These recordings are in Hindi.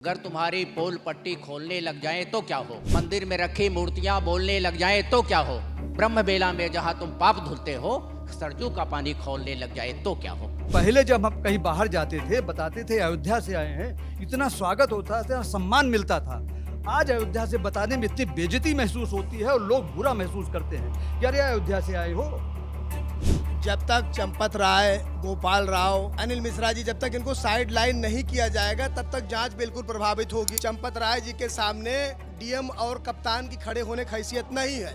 अगर तुम्हारी पोल पट्टी खोलने लग जाए तो क्या हो, मंदिर में रखी मूर्तियां बोलने लग जाए तो क्या हो, ब्रह्म बेला में जहां तुम पाप धुलते हो सरजू का पानी खोलने लग जाए तो क्या हो। पहले जब हम कहीं बाहर जाते थे बताते थे अयोध्या से आए हैं, इतना स्वागत होता था, सम्मान मिलता था। आज अयोध्या से बताने में इतनी बेइज्जती महसूस होती है और लोग बुरा महसूस करते हैं कि अरे अयोध्या से आए हो। जब तक चंपत राय, गोपाल राव, अनिल मिश्रा जी, जब तक इनको साइड लाइन नहीं किया जाएगा तब तक जांच बिल्कुल प्रभावित होगी। चंपत राय जी के सामने डीएम और कप्तान की खड़े होने की हैसियत नहीं है।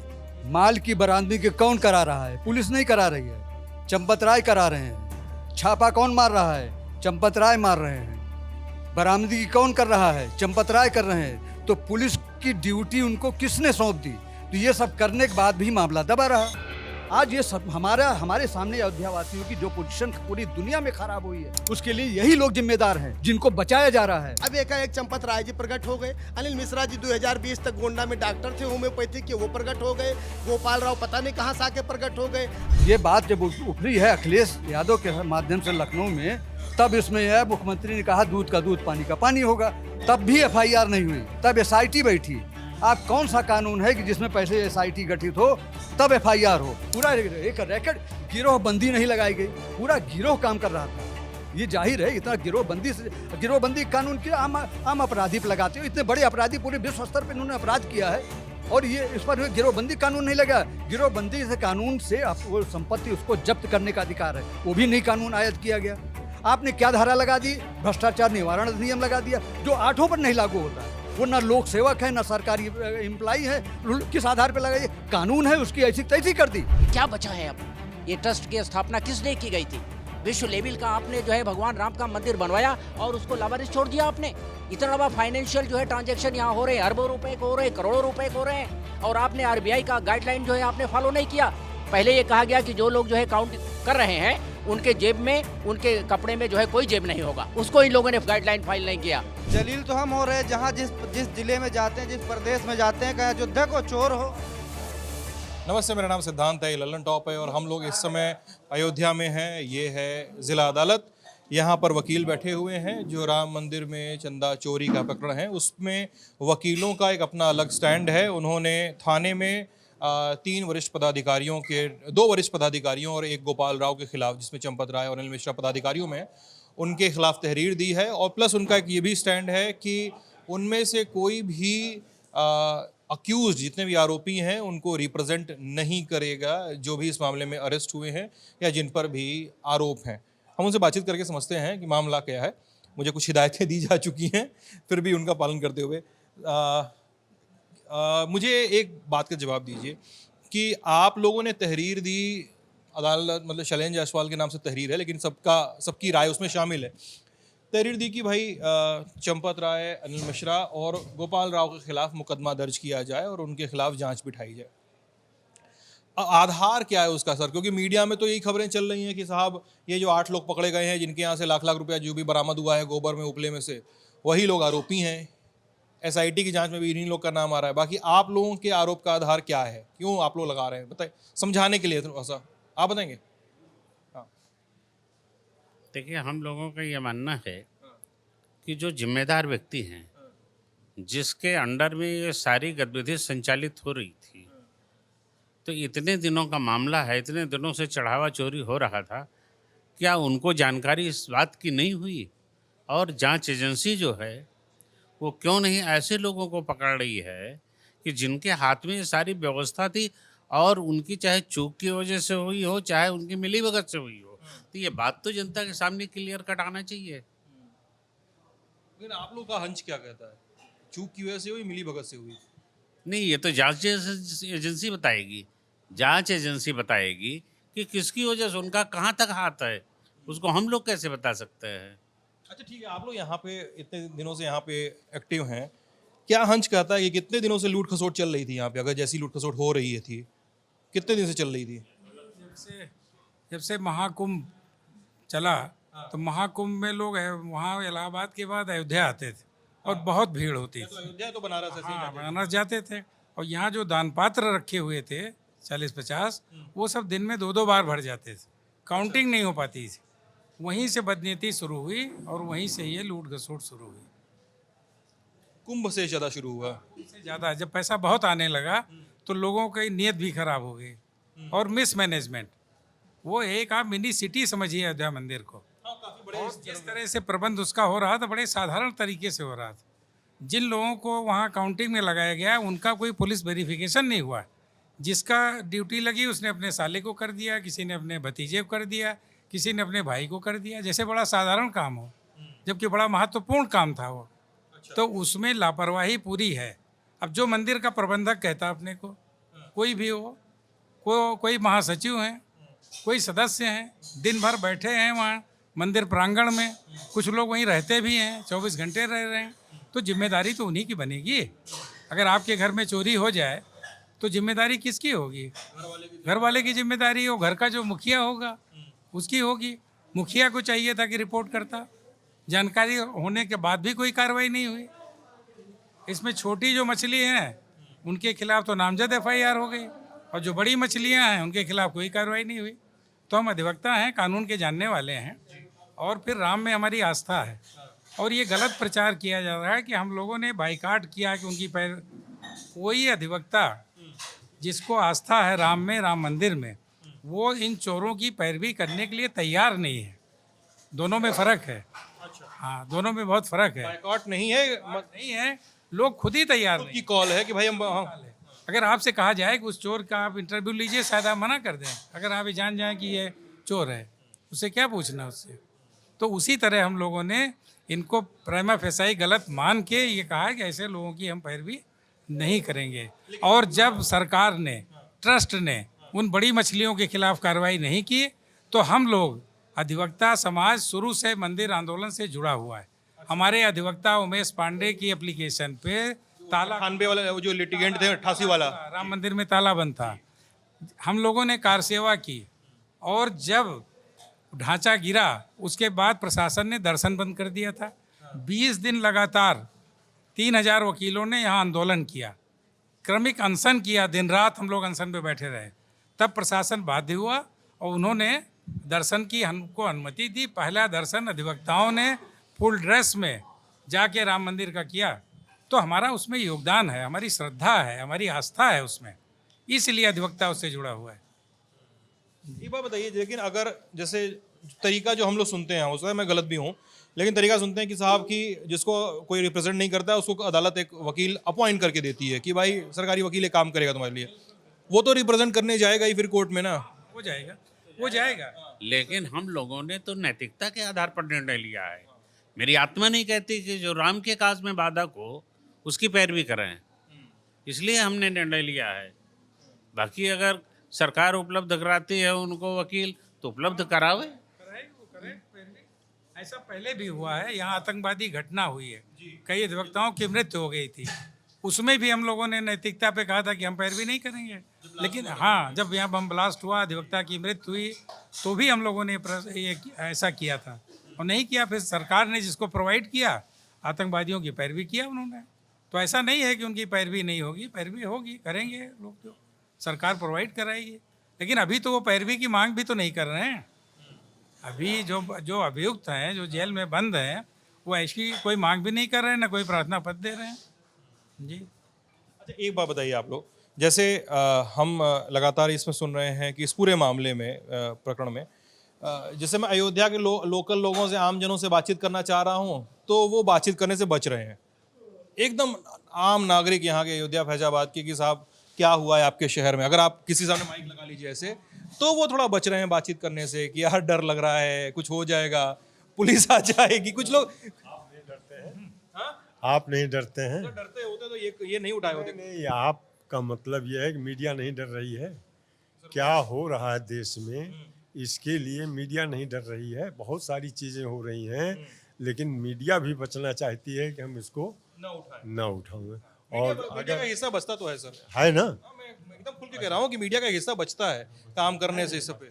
माल की बरामदगी के कौन करा रहा है? पुलिस नहीं करा रही है, चंपत राय करा रहे हैं। छापा कौन मार रहा है? चंपत राय मार रहे हैं। बरामदगी कौन कर रहा है? चंपत राय कर रहे हैं। तो पुलिस की ड्यूटी उनको किसने सौंप दी? तो ये सब करने के बाद भी मामला दबा रहा। आज ये सब हमारे सामने अयोध्या वासियों की जो पोजीशन पूरी दुनिया में खराब हुई है, उसके लिए यही लोग जिम्मेदार हैं जिनको बचाया जा रहा है। अब एकाएक चंपत राय जी प्रकट हो गए। अनिल मिश्रा जी 2020 तक गोंडा में डॉक्टर थे होम्योपैथिक के, वो प्रकट हो गए। गोपाल राव पता नहीं कहाँ से आके प्रकट हो गए। ये बात जब उभरी है अखिलेश यादव के माध्यम से लखनऊ में, तब इसमें यह मुख्यमंत्री ने कहा दूध का दूध पानी का पानी होगा। तब भी एफआईआर नहीं हुई, तब एसआईटी बैठी। आप कौन सा कानून है कि जिसमें पहले एसआईटी गठित हो तब एफआईआर हो? पूरा एक रैकेट गिरोह बंदी नहीं लगाई गई, पूरा गिरोह काम कर रहा था। ये जाहिर है इतना गिरोहबंदी कानून के आम अपराधी पे लगाते हो। इतने बड़े अपराधी पूरे विश्व स्तर पे इन्होंने अपराध किया है और ये इस पर गिरोहबंदी कानून नहीं लगा। गिरोहबंदी से कानून से वो संपत्ति उसको जब्त करने का अधिकार है, वो भी नहीं कानून आयत किया गया। आपने क्या धारा लगा दी? भ्रष्टाचार निवारण अधिनियम लगा दिया, जो 8 पर नहीं लागू होता। वो ना लोक सेवक है ना सरकारी एम्प्लॉई है, किस आधार पर लगाइए? कानून है उसकी ऐसी तैसी कर दी। क्या बचा है अब? ये ट्रस्ट की स्थापना किसने की गई थी? विश्व लेवल का आपने जो है भगवान राम का मंदिर बनवाया और उसको लावारिस छोड़ दिया आपने। इतना बड़ा फाइनेंशियल जो है ट्रांजैक्शन यहाँ हो रहे हैं, अरबों रुपए को हो रहे हैं, करोड़ों रुपए को हो रहे हैं, और आपने आरबीआई का गाइडलाइन जो है आपने फॉलो नहीं किया। पहले ये कहा गया कि जो लोग जो है काउंट कर रहे हैं उनके जेब में, उनके कपड़े में जो है कोई जेब नहीं होगा, उसको इन लोगों ने गाइडलाइन फाइल नहीं किया। जलील तो हम हो रहे हैं जहाँ जिस जिले में जाते हैं, जिस प्रदेश में जाते हैं, कहीं अयोध्या को चोर हो। नमस्ते, मेरा नाम सिद्धांत है, ललन टॉप है और हम लोग इस समय अयोध्या में हैं। ये है ज़िला अदालत। यहाँ पर वकील बैठे हुए हैं जो राम मंदिर में चंदा चोरी का प्रकरण है उसमें वकीलों का एक अपना अलग स्टैंड है। उन्होंने थाने में 3 वरिष्ठ पदाधिकारियों के 2 वरिष्ठ पदाधिकारियों और 1 गोपाल राव के खिलाफ, जिसमें चंपत राय और अनिल मिश्रा पदाधिकारियों में, उनके खिलाफ तहरीर दी है। और प्लस उनका एक ये भी स्टैंड है कि उनमें से कोई भी अक्यूज, जितने भी आरोपी हैं, उनको रिप्रेजेंट नहीं करेगा जो भी इस मामले में अरेस्ट हुए हैं या जिन पर भी आरोप हैं। हम उनसे बातचीत करके समझते हैं कि मामला क्या है। मुझे कुछ हिदायतें दी जा चुकी हैं, फिर भी उनका पालन करते हुए मुझे एक बात का जवाब दीजिए कि आप लोगों ने तहरीर दी, अदालत मतलब शैलेंद्र जायसवाल के नाम से तहरीर है लेकिन सबकी राय उसमें शामिल है। तहरीर दी कि भाई चंपत राय, अनिल मिश्रा और गोपाल राव के खिलाफ मुकदमा दर्ज किया जाए और उनके खिलाफ जांच बिठाई जाए। आधार क्या है उसका सर? क्योंकि मीडिया में तो यही खबरें चल रही हैं कि साहब ये जो 8 लोग पकड़े गए हैं जिनके यहाँ से लाख लाख रुपया जो भी बरामद हुआ है गोबर में, उपले में से, वही लोग आरोपी हैं। एसआईटी की जांच में भी इन्हीं लोग का नाम आ रहा है। बाकी आप लोगों के आरोप का आधार क्या है? क्यों आप लोग लगा रहे हैं? बताइए, समझाने के लिए थोड़ा सा आप बताएंगे। देखिए, हम लोगों का ये मानना है कि जो जिम्मेदार व्यक्ति हैं, जिसके अंडर में ये सारी गतिविधि संचालित हो रही थी, तो इतने दिनों का मामला है, इतने दिनों से चढ़ावा चोरी हो रहा था, क्या उनको जानकारी इस बात की नहीं हुई? और जांच एजेंसी जो है वो क्यों नहीं ऐसे लोगों को पकड़ रही है कि जिनके हाथ में ये सारी व्यवस्था थी और उनकी चाहे चूक की वजह से हुई हो, चाहे उनकी मिलीभगत से हुई हो? तो ये बात तो जनता के सामने क्लियर कट आना चाहिए। लेकिन आप लोग का हंच क्या कहता है? चूक की वजह से हुई, मिली भगत से हुई? नहीं, ये तो जांच एजेंसी बताएगी। जांच एजेंसी बताएगी कि किसकी वजह से, उनका कहाँ तक हाथ है, उसको हम लोग कैसे बता सकते हैं? अच्छा ठीक है, आप लोग यहाँ पे इतने दिनों से यहाँ पे एक्टिव हैं, क्या हंच कहता है कि कितने दिनों से लूट खसोट चल रही थी यहाँ पे? अगर जैसी लूट खसोट हो रही थी, कितने दिन से चल रही थी? जब से महाकुंभ चला तो महाकुंभ में लोग वहाँ इलाहाबाद के बाद अयोध्या आते थे और बहुत भीड़ होती थी। अयोध्या तो बनारस ऐसे ही हाँ, जाते थे। बनारस जाते थे और यहाँ जो दान पात्र रखे हुए थे 40-50, वो सब दिन में 2-2 बार भर जाते थे, काउंटिंग नहीं हो पाती थी। वहीं से बदनीति शुरू हुई और वहीं से ये लूट घसोट शुरू हुई। कुंभ से ज़्यादा शुरू हुआ। इससे ज़्यादा जब पैसा बहुत आने लगा तो लोगों की नीयत भी खराब हो गई और मिसमैनेजमेंट। वो एक आप मिनी सिटी समझिए अयोध्या मंदिर को। और जिस तरह से प्रबंध उसका हो रहा था बड़े साधारण तरीके से हो रहा था। जिन लोगों को वहाँ काउंटिंग में लगाया गया उनका कोई पुलिस वेरिफिकेशन नहीं हुआ। जिसका ड्यूटी लगी उसने अपने साले को कर दिया, किसी ने अपने भतीजे को कर दिया, किसी ने अपने भाई को कर दिया, जैसे बड़ा साधारण काम हो, जबकि बड़ा महत्वपूर्ण काम था वो। तो उसमें लापरवाही पूरी है। अब जो मंदिर का प्रबंधक कहता अपने को, कोई भी हो, कोई महासचिव हैं, कोई सदस्य हैं, दिन भर बैठे हैं वहाँ मंदिर प्रांगण में, कुछ लोग वहीं रहते भी हैं, 24 घंटे रह रहे हैं, तो जिम्मेदारी तो उन्हीं की बनेगी। अगर आपके घर में चोरी हो जाए तो जिम्मेदारी किसकी होगी? घर वाले की जिम्मेदारी हो, घर का जो मुखिया होगा उसकी होगी। मुखिया को चाहिए था कि रिपोर्ट करता, जानकारी होने के बाद भी कोई कार्रवाई नहीं हुई। इसमें छोटी जो मछली हैं उनके खिलाफ तो नामजद FIR हो गई और जो बड़ी मछलियां हैं उनके खिलाफ कोई कार्रवाई नहीं हुई। तो हम अधिवक्ता हैं, कानून के जानने वाले हैं और फिर राम में हमारी आस्था है। और ये गलत प्रचार किया जा रहा है कि हम लोगों ने बाइकाट किया कि उनकी कोई अधिवक्ता जिसको आस्था है राम में, राम मंदिर में, वो इन चोरों की पैरवी करने के लिए तैयार नहीं है। दोनों में फ़र्क है। हाँ, दोनों में बहुत फ़र्क है। बायकॉट नहीं है, नहीं है, लोग खुद ही तैयार नहीं। की कॉल है कि भाई हम अगर आपसे कहा जाए कि उस चोर का आप इंटरव्यू लीजिए, शायद आप मना कर दें। अगर आप ये जान जाएं कि ये चोर है, उससे क्या पूछना उससे। तो उसी तरह हम लोगों ने इनको प्रेमा फेसाई गलत मान के ये कहा कि ऐसे लोगों की हम पैरवी नहीं करेंगे। और जब सरकार ने, ट्रस्ट ने उन बड़ी मछलियों के खिलाफ कार्रवाई नहीं की तो हम लोग अधिवक्ता समाज शुरू से मंदिर आंदोलन से जुड़ा हुआ है। हमारे अधिवक्ता उमेश पांडे की एप्लीकेशन पे ताला 98 वाला वो जो लिटिगेंट थे 88 वाला राम मंदिर में ताला बंद था, हम लोगों ने कार सेवा की। और जब ढांचा गिरा उसके बाद प्रशासन ने दर्शन बंद कर दिया था। 20 दिन लगातार 3000 वकीलों ने यहाँ आंदोलन किया, क्रमिक अनशन किया, दिन रात हम लोग अनशन पे बैठे रहे। तब प्रशासन बाध्य हुआ और उन्होंने दर्शन की हमको अनुमति दी। पहला दर्शन अधिवक्ताओं ने फुल ड्रेस में जाके राम मंदिर का किया। तो हमारा उसमें योगदान है, हमारी श्रद्धा है, हमारी आस्था है उसमें, इसलिए अधिवक्ता उससे जुड़ा हुआ है। ये बात बताइए, लेकिन अगर जैसे तरीका जो हम लोग सुनते हैं, हो सकता है मैं गलत भी हूँ, लेकिन तरीका सुनते हैं कि साहब की जिसको कोई रिप्रेजेंट नहीं करता है उसको अदालत एक वकील अपॉइंट करके देती है कि भाई सरकारी वकील ये काम करेगा तुम्हारे लिए। वो तो रिप्रेजेंट करने जाएगा ही फिर कोर्ट में ना। हो जाएगा, वो जाएगा। लेकिन हम लोगों ने तो नैतिकता के आधार पर निर्णय लिया है। मेरी आत्मा नहीं कहती कि जो राम के काज में बाधक हो उसकी पैरवी करें, इसलिए हमने निर्णय लिया है। बाकी अगर सरकार उपलब्ध कराती है उनको वकील तो उपलब्ध करावे। ऐसा पहले भी हुआ है, यहाँ आतंकवादी घटना हुई है, कई अधिवक्ताओं की मृत्यु हो गई थी, उसमें भी हम लोगों ने नैतिकता पे कहा था कि हम पैरवी नहीं करेंगे। लेकिन हाँ, जब यहाँ बम ब्लास्ट हुआ, अधिवक्ता की मृत्यु हुई, तो भी हम लोगों ने ये ऐसा किया था और नहीं किया। फिर सरकार ने जिसको प्रोवाइड किया, आतंकवादियों की पैरवी किया उन्होंने। तो ऐसा नहीं है कि उनकी पैरवी नहीं होगी, पैरवी होगी, करेंगे लोग, जो सरकार प्रोवाइड कराएगी। लेकिन अभी तो वो पैरवी की मांग भी तो नहीं कर रहे हैं। अभी जो अभियुक्त हैं, जो जेल में बंद हैं, वो ऐसी कोई मांग भी नहीं कर रहे हैं, ना कोई प्रार्थना पत्र दे रहे हैं। जी अच्छा, एक बात बताइए आप लोग, जैसे हम लगातार इसमें सुन रहे हैं कि इस पूरे मामले में, प्रकरण में, जैसे मैं अयोध्या के लोकल लोगों से, आम जनों से बातचीत करना चाह रहा हूँ तो वो बातचीत करने से बच रहे हैं। एकदम आम नागरिक यहाँ के अयोध्या फैजाबाद के कि साहब क्या हुआ है आपके शहर में, अगर आप किसी सामने माइक लगा लीजिए ऐसे, तो वो थोड़ा बच रहे हैं बातचीत करने से कि यार डर लग रहा है, कुछ हो जाएगा, पुलिस आ जाएगी। कुछ लोग आप नहीं डरते हैं? तो डरते होते तो ये नहीं उठाए होते। नहीं, आपका मतलब यह है कि मीडिया नहीं डर रही है। क्या हो रहा है देश में, इसके लिए मीडिया नहीं डर रही है। बहुत सारी चीज़ें हो रही हैं, लेकिन मीडिया भी बचना चाहती है कि हम इसको ना उठाएं। और मीडिया का हिस्सा बचता तो है सर, है ना, मैं एकदम खुल के कह रहा हूँ कि मीडिया का हिस्सा बचता है काम करने से। इस पे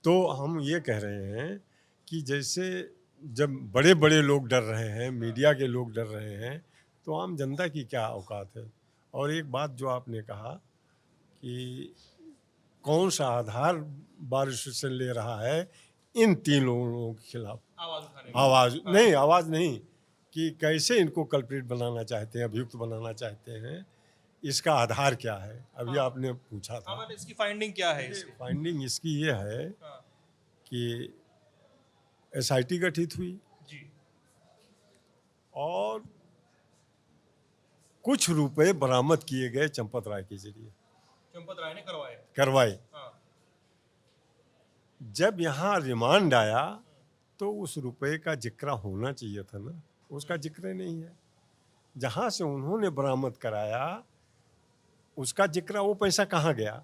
तो हम ये कह रहे हैं कि जैसे जब बड़े बड़े लोग डर रहे हैं, मीडिया के लोग डर रहे हैं, तो आम जनता की क्या औकात है। और एक बात जो आपने कहा कि कौन सा आधार बार इंस्टीट्यूशन ले रहा है इन 3 लोगों के खिलाफ, आवाज़ नहीं कि कैसे इनको कल्प्रिट बनाना चाहते हैं, अभियुक्त बनाना चाहते हैं, इसका आधार क्या है। अभी आपने पूछा था, मैंने इसकी फाइंडिंग क्या है इसकी? फाइंडिंग इसकी ये है कि एसआईटी गठित हुई जी। और कुछ रुपए बरामद किए गए चंपत राय के जरिए, चंपत राय ने करवाए। हाँ। जब यहाँ रिमांड आया तो उस रुपए का जिक्र होना चाहिए था ना, उसका जिक्र नहीं है। जहाँ से उन्होंने बरामद कराया उसका जिक्र, वो पैसा कहाँ गया,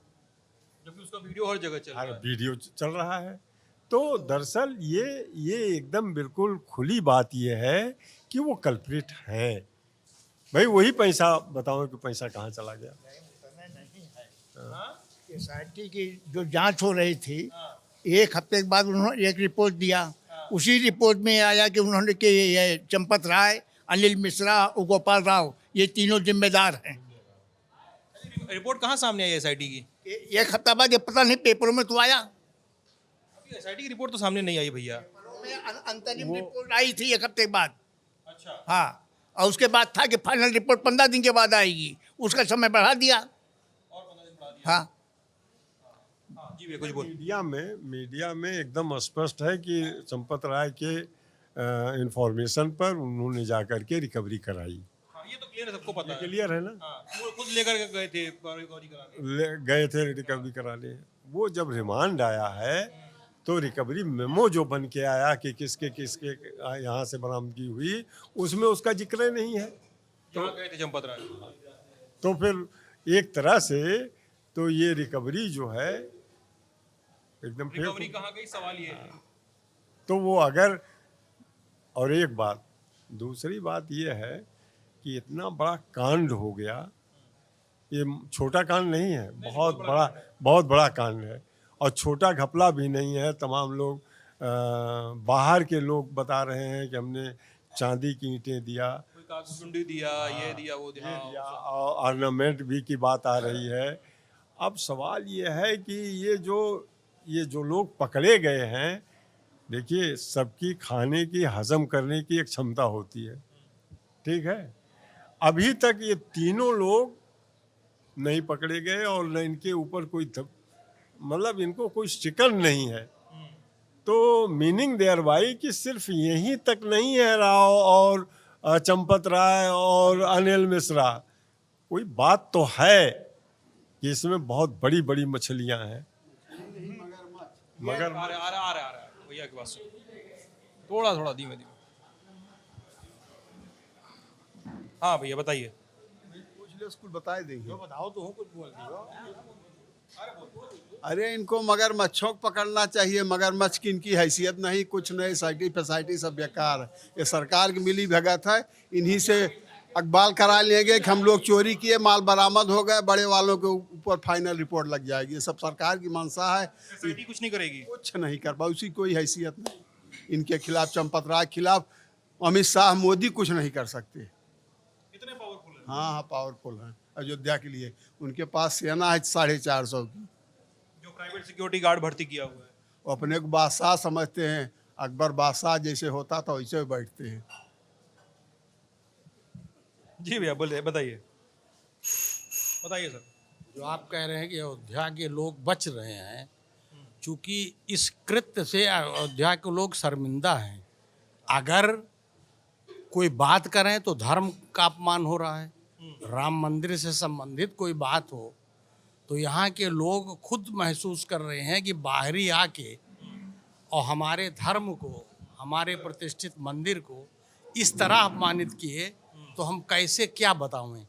जबकि उसका वीडियो हर जगह चल रहा है। वीडियो चल रहा है। तो दरअसल ये एकदम बिल्कुल खुली बात ये है कि वो कल्प्रिट हैं। भाई वही पैसा बताओ कि पैसा कहाँ चला गया। एसआईटी की जो जांच हो रही थी, एक हफ्ते के बाद उन्होंने एक रिपोर्ट दिया। उसी रिपोर्ट में आया कि उन्होंने कि ये चंपत राय, अनिल मिश्रा और गोपाल राव ये तीनों जिम्मेदार हैं। रिपोर्ट कहाँ सामने आई एसआईटी की? एक हफ्ता बाद ये पता नहीं पेपरों में तो आया। अभी एसआईटी की रिपोर्ट तो सामने नहीं आई भैया। अंतरिम रिपोर्ट आई थी एक हफ्ते के बाद। अच्छा। हाँ, और उसके बाद था कि फाइनल रिपोर्ट 15 दिन के बाद आएगी, उसका समय बढ़ा दिया। और 15 दिन बढ़ा दिया। हाँ, जी भैया कुछ बोल। मीडिया में एकदम स्पष्ट है कि चंपत राय के इंफॉर्मेशन पर उन्होंने जाकर के रिकवरी कराई। हाँ, ये तो क्लियर है, सबको पता है। क्लियर है ना। हाँ, वो खुद लेकर के गए थे रिकवरी कराने। गए थे रिकवरी कराने। वो जब रिमांड आया है तो रिकवरी मेमो जो बन के आया कि किसके किसके यहाँ से बरामदगी हुई, उसमें उसका जिक्र नहीं है। तो गए थे चंपत राय। तो फिर एक तरह से तो ये रिकवरी जो है एकदम रिकवरी कहाँ गई, सवाल ये है। तो वो अगर, और एक बात, दूसरी बात ये है कि इतना बड़ा कांड हो गया, ये छोटा कांड नहीं है, बहुत बड़ा कांड है। और छोटा घपला भी नहीं है। तमाम लोग बाहर के लोग बता रहे हैं कि हमने चांदी की ईंटें दिया, कोई कागज दिया, ये दिया, वो दिया, और ऑर्नामेंट भी की बात आ रही है। अब सवाल ये है कि ये जो लोग पकड़े गए हैं, देखिए सबकी खाने की, हजम करने की एक क्षमता होती है, ठीक है। अभी तक ये तीनों लोग नहीं पकड़े गए और न इनके ऊपर कोई मतलब इनको कोई शिकन नहीं है। तो मीनिंग देयर बाई कि सिर्फ यहीं तक नहीं है राव और चंपत राय और अनिल मिश्रा, कोई बात तो है कि इसमें बहुत बड़ी बड़ी मछलियां हैं। मगर आ रहा है भैया के पास थोड़ा थोड़ा धीमे धीमे। हाँ भैया बताइए। स्कूल बताए देंगे। बताओ तो कुछ बोल दियो। अरे इनको मगरमच्छों को पकड़ना चाहिए, मगरमच्छ की इनकी हैसियत नहीं, कुछ नहीं, सोसाइटी फैसिलिटी सब बेकार है। ये सरकार की मिली भगत है, इन्हीं से अखबार करा लेंगे कि हम लोग चोरी किए, माल बरामद हो गए, बड़े वालों के ऊपर फाइनल रिपोर्ट लग जाएगी। ये सब सरकार की मंशा है, कुछ नहीं करेगी, कुछ नहीं कर पाए, उसकी कोई हैसियत नहीं। इनके खिलाफ, चंपत राय के खिलाफ अमित शाह, मोदी कुछ नहीं कर सकते। इतने पावरफुल है। हाँ, पावरफुल हैं अयोध्या के लिए। उनके पास सेना है 450 की, जो प्राइवेट सिक्योरिटी गार्ड भर्ती किया हुआ है। वो अपने को बादशाह समझते हैं। अकबर बादशाह जैसे होता था वैसे बैठते हैं। जी भैया बोले, बताइए सर। जो आप कह रहे हैं कि अयोध्या के लोग बच रहे हैं, चूंकि इस कृत्य से अयोध्या के लोग शर्मिंदा हैं। अगर कोई बात करें तो धर्म का अपमान हो रहा है। राम मंदिर से संबंधित कोई बात हो तो यहाँ के लोग खुद महसूस कर रहे हैं कि बाहरी आके और हमारे धर्म को, हमारे प्रतिष्ठित मंदिर को इस तरह अपमानित किए तो हम कैसे क्या बताएं।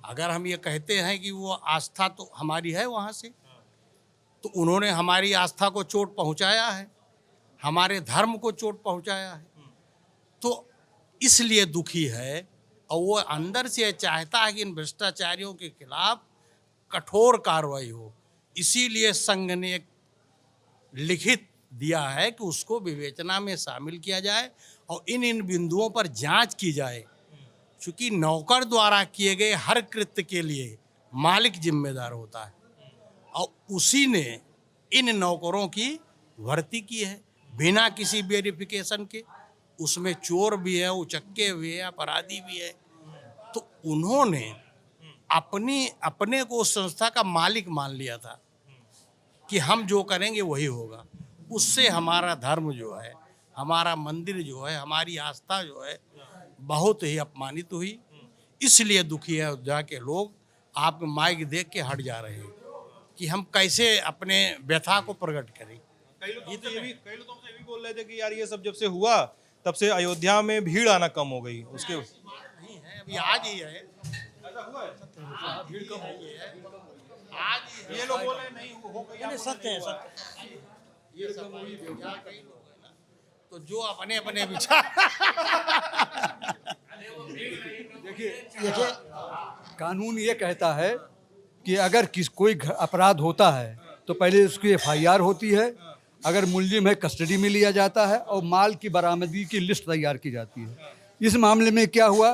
अगर हम ये कहते हैं कि वो आस्था तो हमारी है वहाँ से, तो उन्होंने हमारी आस्था को चोट पहुँचाया है, हमारे धर्म को चोट पहुँचाया है, तो इसलिए दुखी है। और वो अंदर से चाहता है कि इन भ्रष्टाचारियों के खिलाफ कठोर कार्रवाई हो। इसीलिए संघ ने एक लिखित दिया है कि उसको विवेचना में शामिल किया जाए और इन बिंदुओं पर जांच की जाए। चूँकि नौकर द्वारा किए गए हर कृत्य के लिए मालिक जिम्मेदार होता है और उसी ने इन नौकरों की भर्ती की है बिना किसी वेरिफिकेशन के। उसमें चोर भी है, उचक्के भी है, अपराधी भी है। तो उन्होंने अपने को उस संस्था का मालिक मान लिया था कि हम जो करेंगे वही होगा। उससे हमारा धर्म जो है, हमारा मंदिर जो है, हमारी आस्था जो है, बहुत ही अपमानित हुई। इसलिए दुखी है अयोध्या के लोग। आप माइक देख के हट जा रहे हैं कि हम कैसे अपने व्यथा को प्रकट करें। कई लोग तुमसे ये भी बोल रहे थे कि यार ये सब जब से हुआ तब से अयोध्या में भीड़ आना कम हो गई। उसके नहीं है, अभी आज ही है, ऐसा हुआ है? भीड़ कम हो गई है, आज ही ये लोग बोल रहे नहीं हो गई। सत्य है, सत्य। ये सब अयोध्या के ही लोग हैं ना, तो जो अपने अपने विचार देखिए, कानून ये कहता है कि अगर कोई अपराध होता है तो पहले उसकी एफआईआर होती है, अगर मुलजिम है कस्टडी में लिया जाता है और माल की बरामदगी की लिस्ट तैयार की जाती है। इस मामले में क्या हुआ,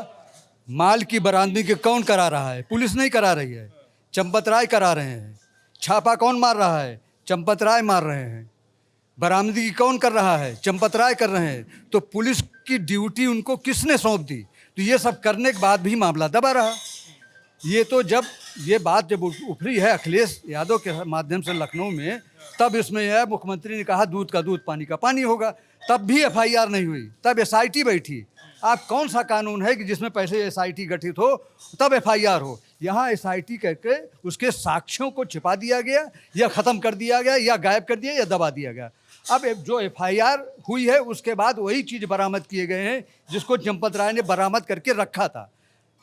माल की बरामदगी कौन करा रहा है? पुलिस नहीं करा रही है, चंपत राय करा रहे हैं। छापा कौन मार रहा है? चंपत राय मार रहे हैं। बरामदगी कौन कर रहा है? चंपत राय कर रहे हैं। तो पुलिस की ड्यूटी उनको किसने सौंप दी? तो ये सब करने के बाद भी मामला दबा रहा। ये तो जब ये बात जब उभरी है अखिलेश यादव के माध्यम से लखनऊ में, तब इसमें यह मुख्यमंत्री ने कहा दूध का दूध पानी का पानी होगा, तब भी एफआईआर नहीं हुई, तब एसआईटी बैठी। आप कौन सा कानून है कि जिसमें पहले एसआईटी गठित हो तब एफआईआर हो? यहाँ एसआईटी करके उसके साक्ष्यों को छिपा दिया गया या ख़त्म कर दिया गया या गायब कर दिया या दबा दिया गया। अब जो एफआईआर हुई है उसके बाद वही चीज़ बरामद किए गए हैं जिसको चंपत राय ने बरामद करके रखा था।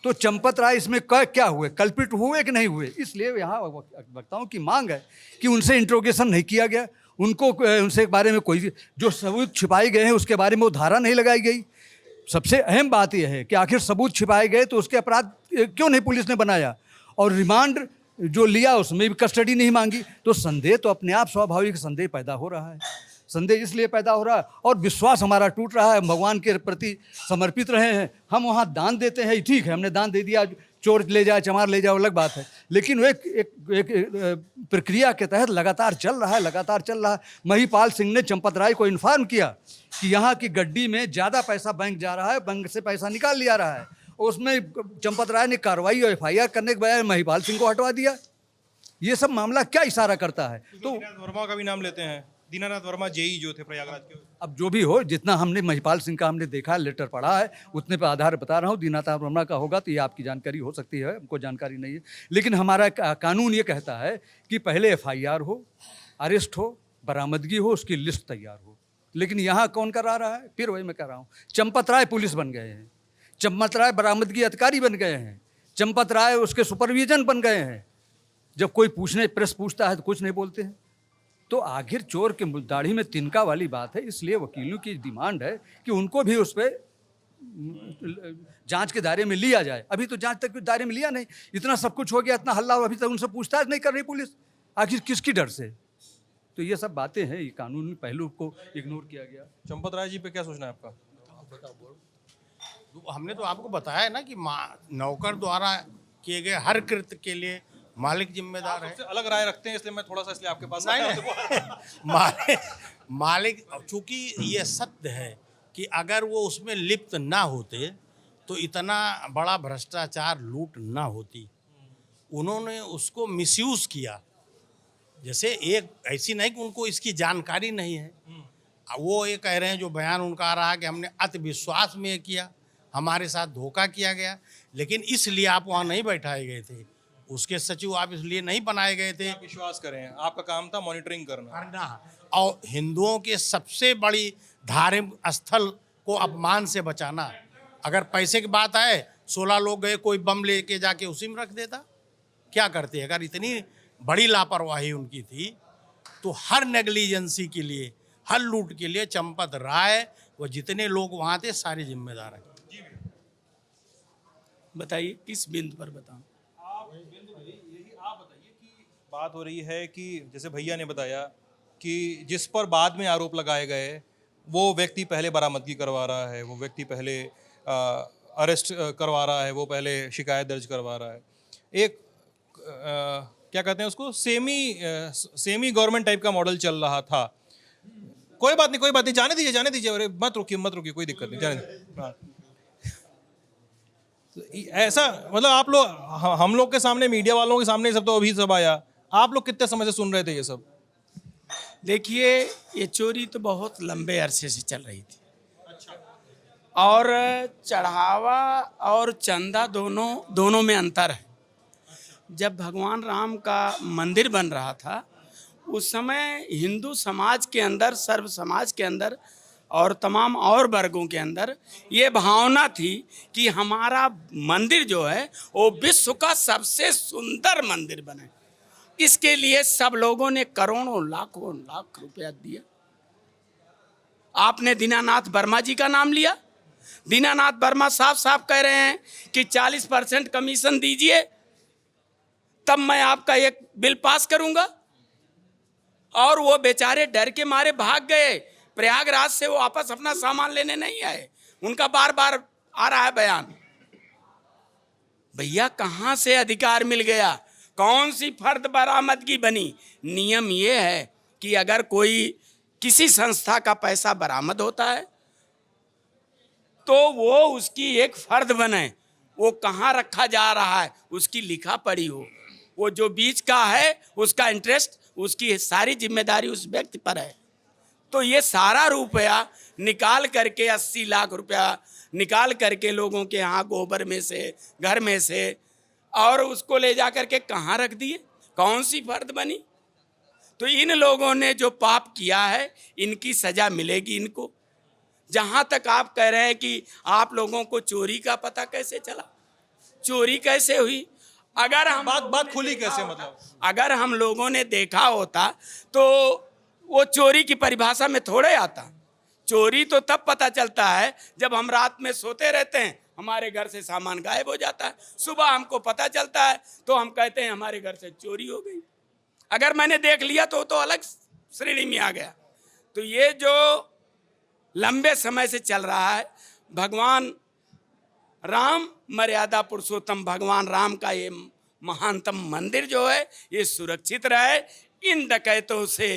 तो चंपत राय इसमें क्या हुए? कल्पित हुए कि नहीं हुए? इसलिए यहाँ वक्ताओं की मांग है कि उनसे इंट्रोगेशन नहीं किया गया, उनको उनसे बारे में कोई जो सबूत छिपाए गए हैं उसके बारे में वो धारा नहीं लगाई गई। सबसे अहम बात यह है कि आखिर सबूत छिपाए गए तो उसके अपराध क्यों नहीं पुलिस ने बनाया, और रिमांड जो लिया उसमें भी कस्टडी नहीं मांगी। तो संदेह तो अपने आप स्वाभाविक संदेह पैदा हो रहा है। संदेह इसलिए पैदा हो रहा है और विश्वास हमारा टूट रहा है। भगवान के प्रति समर्पित रहे हैं, हम वहाँ दान देते हैं, ठीक है हमने दान दे दिया, चोर ले जाए चमार ले जाए अलग बात है, लेकिन वो एक प्रक्रिया के तहत लगातार चल रहा है। महिपाल सिंह ने चंपत राय को इन्फॉर्म किया कि यहाँ की गड्डी में ज़्यादा पैसा बैंक जा रहा है, बैंक से पैसा निकाल लिया रहा है। उसमें चंपत राय ने कार्रवाई और एफआईआर करने के बजाय महिपाल सिंह को हटवा दिया। ये सब मामला क्या इशारा करता है? तो दीनानाथ वर्मा का भी नाम लेते हैं, दीनानाथ वर्मा जेई जो थे प्रयागराज के। अब जो भी हो, जितना हमने महिपाल सिंह का हमने देखा, लेटर पढ़ा है, उतने पर आधार बता रहा हूँ। दीनानाथ वर्मा का होगा तो ये आपकी जानकारी हो सकती है, हमको जानकारी नहीं है। लेकिन हमारा कानून ये कहता है कि पहले एफआईआर हो, अरेस्ट हो, बरामदगी हो, उसकी लिस्ट तैयार हो। लेकिन यहाँ कौन करा रहा है? फिर वही मैं कह रहा हूँ, चंपत राय पुलिस बन गए हैं, चंपत राय बरामदगी अधिकारी बन गए हैं, चंपत राय उसके सुपरविजन बन गए हैं। जब कोई प्रेस पूछता है तो कुछ नहीं बोलते हैं। तो आखिर चोर के दाढ़ी में तिनका वाली बात है। इसलिए वकीलों की डिमांड है कि उनको भी उस पर जांच के दायरे में लिया जाए। अभी तो जांच तक के दायरे में लिया नहीं, इतना सब कुछ हो गया, इतना हल्ला, अभी तक उनसे पूछताछ नहीं कर रही पुलिस। आखिर किसकी डर से? तो ये सब बातें हैं, ये कानूनी पहलू को इग्नोर किया गया। चंपत राय जी पे क्या सोचना है आपका? हमने तो आपको बताया ना कि नौकर द्वारा किए गए हर कृत्य के लिए मालिक जिम्मेदार है। अलग राय रखते हैं इसलिए मैं थोड़ा सा इसलिए आपके पास मालिक, चूंकि ये सत्य है कि अगर वो उसमें लिप्त ना होते तो इतना बड़ा भ्रष्टाचार लूट ना होती। उन्होंने उसको मिसयूज किया। जैसे एक ऐसी नहीं कि उनको इसकी जानकारी नहीं है, वो ये कह रहे हैं, जो बयान उनका आ रहा है कि हमने अति विश्वास में किया, हमारे साथ धोखा किया गया। लेकिन इसलिए आप वहाँ नहीं बैठाए गए थे, उसके सचिव आप इसलिए नहीं बनाए गए थे। विश्वास करें, आपका काम था मॉनिटरिंग करना। और हिंदुओं के सबसे बड़ी धार्मिक स्थल को अपमान से बचाना। अगर पैसे की बात आए, 16 लोग गए, कोई बम लेके जाके उसी में रख देता, क्या करते? अगर इतनी बड़ी लापरवाही उनकी थी तो हर नेग्लिजेंसी के लिए, हर लूट के लिए चंपत राय व जितने लोग वहाँ थे सारे जिम्मेदार हैं। बताइए किस बिंदु पर बताऊं? आप बताइए कि बात हो रही है कि जैसे भैया ने बताया कि जिस पर बाद में आरोप लगाए गए वो व्यक्ति पहले बरामदगी करवा रहा है, वो व्यक्ति पहले अरेस्ट करवा रहा है, वो पहले शिकायत दर्ज करवा रहा है। एक क्या कहते हैं उसको, सेमी गवर्नमेंट टाइप का मॉडल चल रहा था। कोई बात नहीं, जाने दीजिए, अरे मत रुकिए, कोई दिक्कत नहीं, जाने दीजिए। हाँ। तो ऐसा मतलब आप लोग, हम लोग के सामने, मीडिया वालों के सामने सब तो अभी सब आया, आप लोग कितने समय से सुन रहे थे ये सब? देखिए, ये चोरी तो बहुत लंबे अरसे से चल रही थी। और चढ़ावा और चंदा दोनों में अंतर है। जब भगवान राम का मंदिर बन रहा था उस समय हिंदू समाज के अंदर, सर्व समाज के अंदर और तमाम और वर्गों के अंदर ये भावना थी कि हमारा मंदिर जो है वो विश्व का सबसे सुंदर मंदिर बने। इसके लिए सब लोगों ने करोड़ों लाखों लाख रुपया दिया। आपने दीनानाथ वर्मा जी का नाम लिया। दीनानाथ वर्मा साफ साफ कह रहे हैं कि 40% कमीशन दीजिए तब मैं आपका एक बिल पास करूंगा। और वो बेचारे डर के मारे भाग गए। प्रयागराज से वो वापस अपना सामान लेने नहीं आए। उनका बार बार आ रहा है बयान। भैया कहां से अधिकार मिल गया? कौन सी फर्द बरामदगी बनी? नियम ये है कि अगर कोई किसी संस्था का पैसा बरामद होता है तो वो उसकी एक फर्द बने। वो कहाँ रखा जा रहा है उसकी लिखा पढ़ी हो। वो जो बीच का है उसका इंटरेस्ट, उसकी सारी जिम्मेदारी उस व्यक्ति पर है। तो ये सारा रुपया निकाल करके 80 लाख रुपया निकाल करके लोगों के यहाँ गोबर में से, घर में से, और उसको ले जा करके कहाँ रख दिए? कौन सी फर्द बनी? तो इन लोगों ने जो पाप किया है इनकी सजा मिलेगी इनको। जहाँ तक आप कह रहे हैं कि आप लोगों को चोरी का पता कैसे चला, चोरी कैसे हुई? अगर हम बात खुली कैसे? मतलब अगर हम लोगों ने देखा होता तो वो चोरी की परिभाषा में थोड़े आता। चोरी तो तब पता चलता है जब हम रात में सोते रहते हैं, हमारे घर से सामान गायब हो जाता है। सुबह हमको पता चलता है तो हम कहते हैं हमारे घर से चोरी हो गई। अगर मैंने देख लिया तो अलग श्रेणी में आ गया। तो ये जो लंबे समय से चल रहा है, भगवान राम, मर्यादा पुरुषोत्तम भगवान राम का ये महानतम मंदिर जो है ये सुरक्षित रहे। इन डकैतों से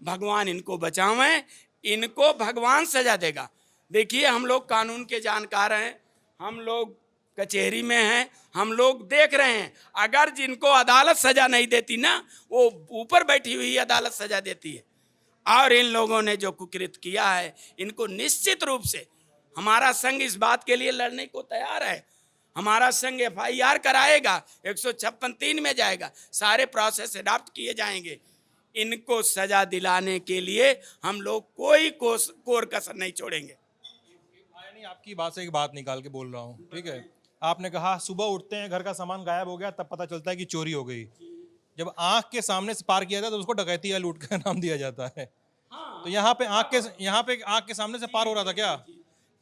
भगवान इनको बचावें। इनको भगवान सजा देगा। देखिए, हम लोग कानून के जानकार हैं, हम लोग कचहरी में हैं, हम लोग देख रहे हैं। अगर जिनको अदालत सजा नहीं देती ना, वो ऊपर बैठी हुई अदालत सजा देती है। और इन लोगों ने जो कुकृत किया है इनको निश्चित रूप से हमारा संघ इस बात के लिए लड़ने को तैयार है। हमारा संघ FIR कराएगा, 156(3) में जाएगा, सारे प्रोसेस अडॉप्ट किए जाएंगे। इनको सजा दिलाने के लिए हम लोग कोई कोर कसर नहीं छोड़ेंगे। यानी आपकी बात से एक बात निकाल के बोल रहा हूँ, ठीक है? आपने कहा सुबह उठते हैं घर का सामान गायब हो गया, तब पता चलता है कि चोरी हो गई। जब आंख के सामने से पार किया जाता है तो उसको डकैती या लूट का नाम दिया जाता है। तो यहाँ पे आंख के सामने से पार हो रहा था क्या?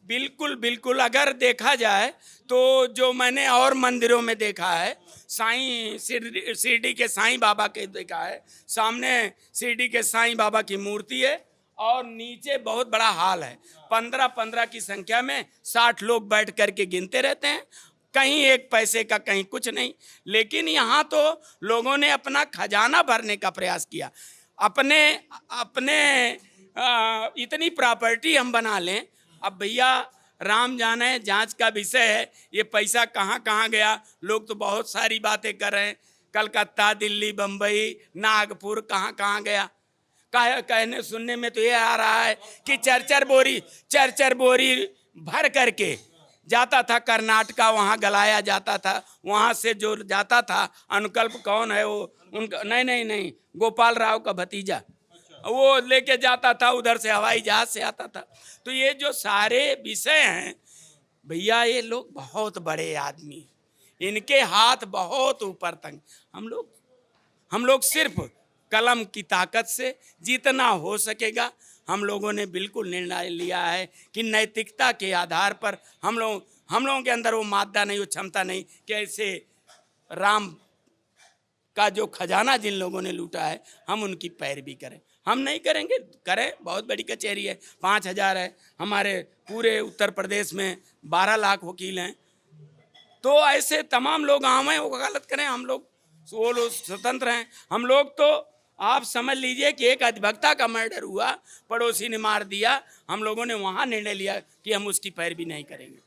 बिल्कुल बिल्कुल। अगर देखा जाए तो जो मैंने और मंदिरों में देखा है, साईं शिरडी के साईं बाबा के देखा है, सामने शिरडी के साईं बाबा की मूर्ति है और नीचे बहुत बड़ा हॉल है। 15-15 की संख्या में 60 लोग बैठ करके गिनते रहते हैं। कहीं एक पैसे का, कहीं कुछ नहीं। लेकिन यहाँ तो लोगों ने अपना खजाना भरने का प्रयास किया। अपने इतनी प्रॉपर्टी हम बना लें। अब भैया राम जाने, जांच का विषय है। ये पैसा कहाँ कहाँ गया? लोग तो बहुत सारी बातें कर रहे हैं, कलकत्ता, दिल्ली, बम्बई, नागपुर, कहाँ कहाँ गया। कहने सुनने में तो ये आ रहा है कि चरचर बोरी भर करके जाता था कर्नाटका, वहाँ गलाया जाता था। वहाँ से जो जाता था, अनुकल्प कौन है वो, उनका नहीं, गोपाल राव का भतीजा, वो लेके जाता था, उधर से हवाई जहाज से आता था। तो ये जो सारे विषय हैं भैया, ये लोग बहुत बड़े आदमी, इनके हाथ बहुत ऊपर तक। हम लोग सिर्फ कलम की ताकत से जितना हो सकेगा हम लोगों ने बिल्कुल निर्णय लिया है कि नैतिकता के आधार पर हम लोगों के अंदर वो मादा नहीं, वो क्षमता नहीं कि ऐसे राम का जो खजाना जिन लोगों ने लूटा है हम उनकी पैरवी करें। हम नहीं करेंगे। करें, बहुत बड़ी कचहरी है, 5000 है। हमारे पूरे उत्तर प्रदेश में 12 लाख वकील हैं। तो ऐसे तमाम लोग आम हैं, वो वकालत करें। हम लोग वो लोग स्वतंत्र हैं। हम लोग तो आप समझ लीजिए कि एक अधिवक्ता का मर्डर हुआ, पड़ोसी ने मार दिया, हम लोगों ने वहाँ निर्णय लिया कि हम उसकी पैरवी नहीं करेंगे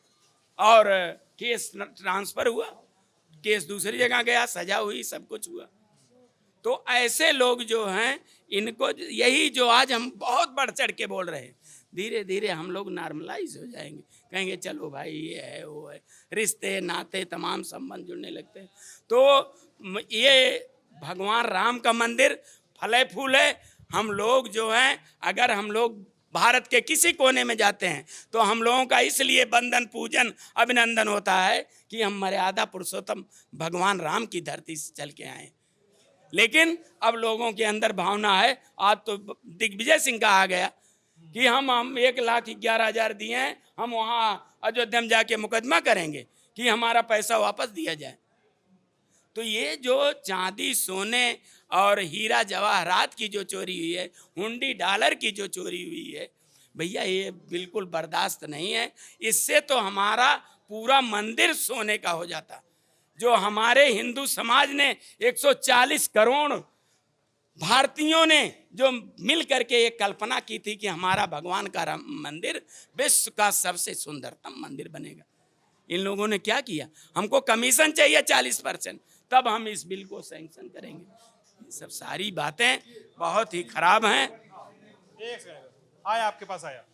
और केस ट्रांसफ़र हुआ, केस दूसरी जगह गया, सजा हुई, सब कुछ हुआ। तो ऐसे लोग जो हैं, इनको यही जो आज हम बहुत बढ़ चढ़ के बोल रहे हैं, धीरे धीरे हम लोग नॉर्मलाइज हो जाएंगे, कहेंगे चलो भाई ये है वो है, रिश्ते नाते तमाम संबंध जुड़ने लगते हैं। तो ये भगवान राम का मंदिर फले फूले। हम लोग जो हैं, अगर हम लोग भारत के किसी कोने में जाते हैं तो हम लोगों का इसलिए बंदन पूजन अभिनंदन होता है कि हम मर्यादा पुरुषोत्तम भगवान राम की धरती से चल के आए। लेकिन अब लोगों के अंदर भावना है, आज तो दिग्विजय सिंह का आ गया कि हम 1,11,000 दिए हैं, हम वहाँ अयोध्या में जाके मुकदमा करेंगे कि हमारा पैसा वापस दिया जाए। तो ये जो चांदी सोने और हीरा जवाहरात की जो चोरी हुई है, हुंडी डॉलर की जो चोरी हुई है, भैया ये बिल्कुल बर्दाश्त नहीं है। इससे तो हमारा पूरा मंदिर सोने का हो जाता। जो हमारे हिंदू समाज ने 140 करोड़ भारतीयों ने जो मिल करके एक कल्पना की थी कि हमारा भगवान का मंदिर विश्व का सबसे सुंदरतम मंदिर बनेगा, इन लोगों ने क्या किया? हमको कमीशन चाहिए 40%, तब हम इस बिल को सैंक्शन करेंगे। ये सब सारी बातें बहुत ही खराब हैं। आया आपके पास आया,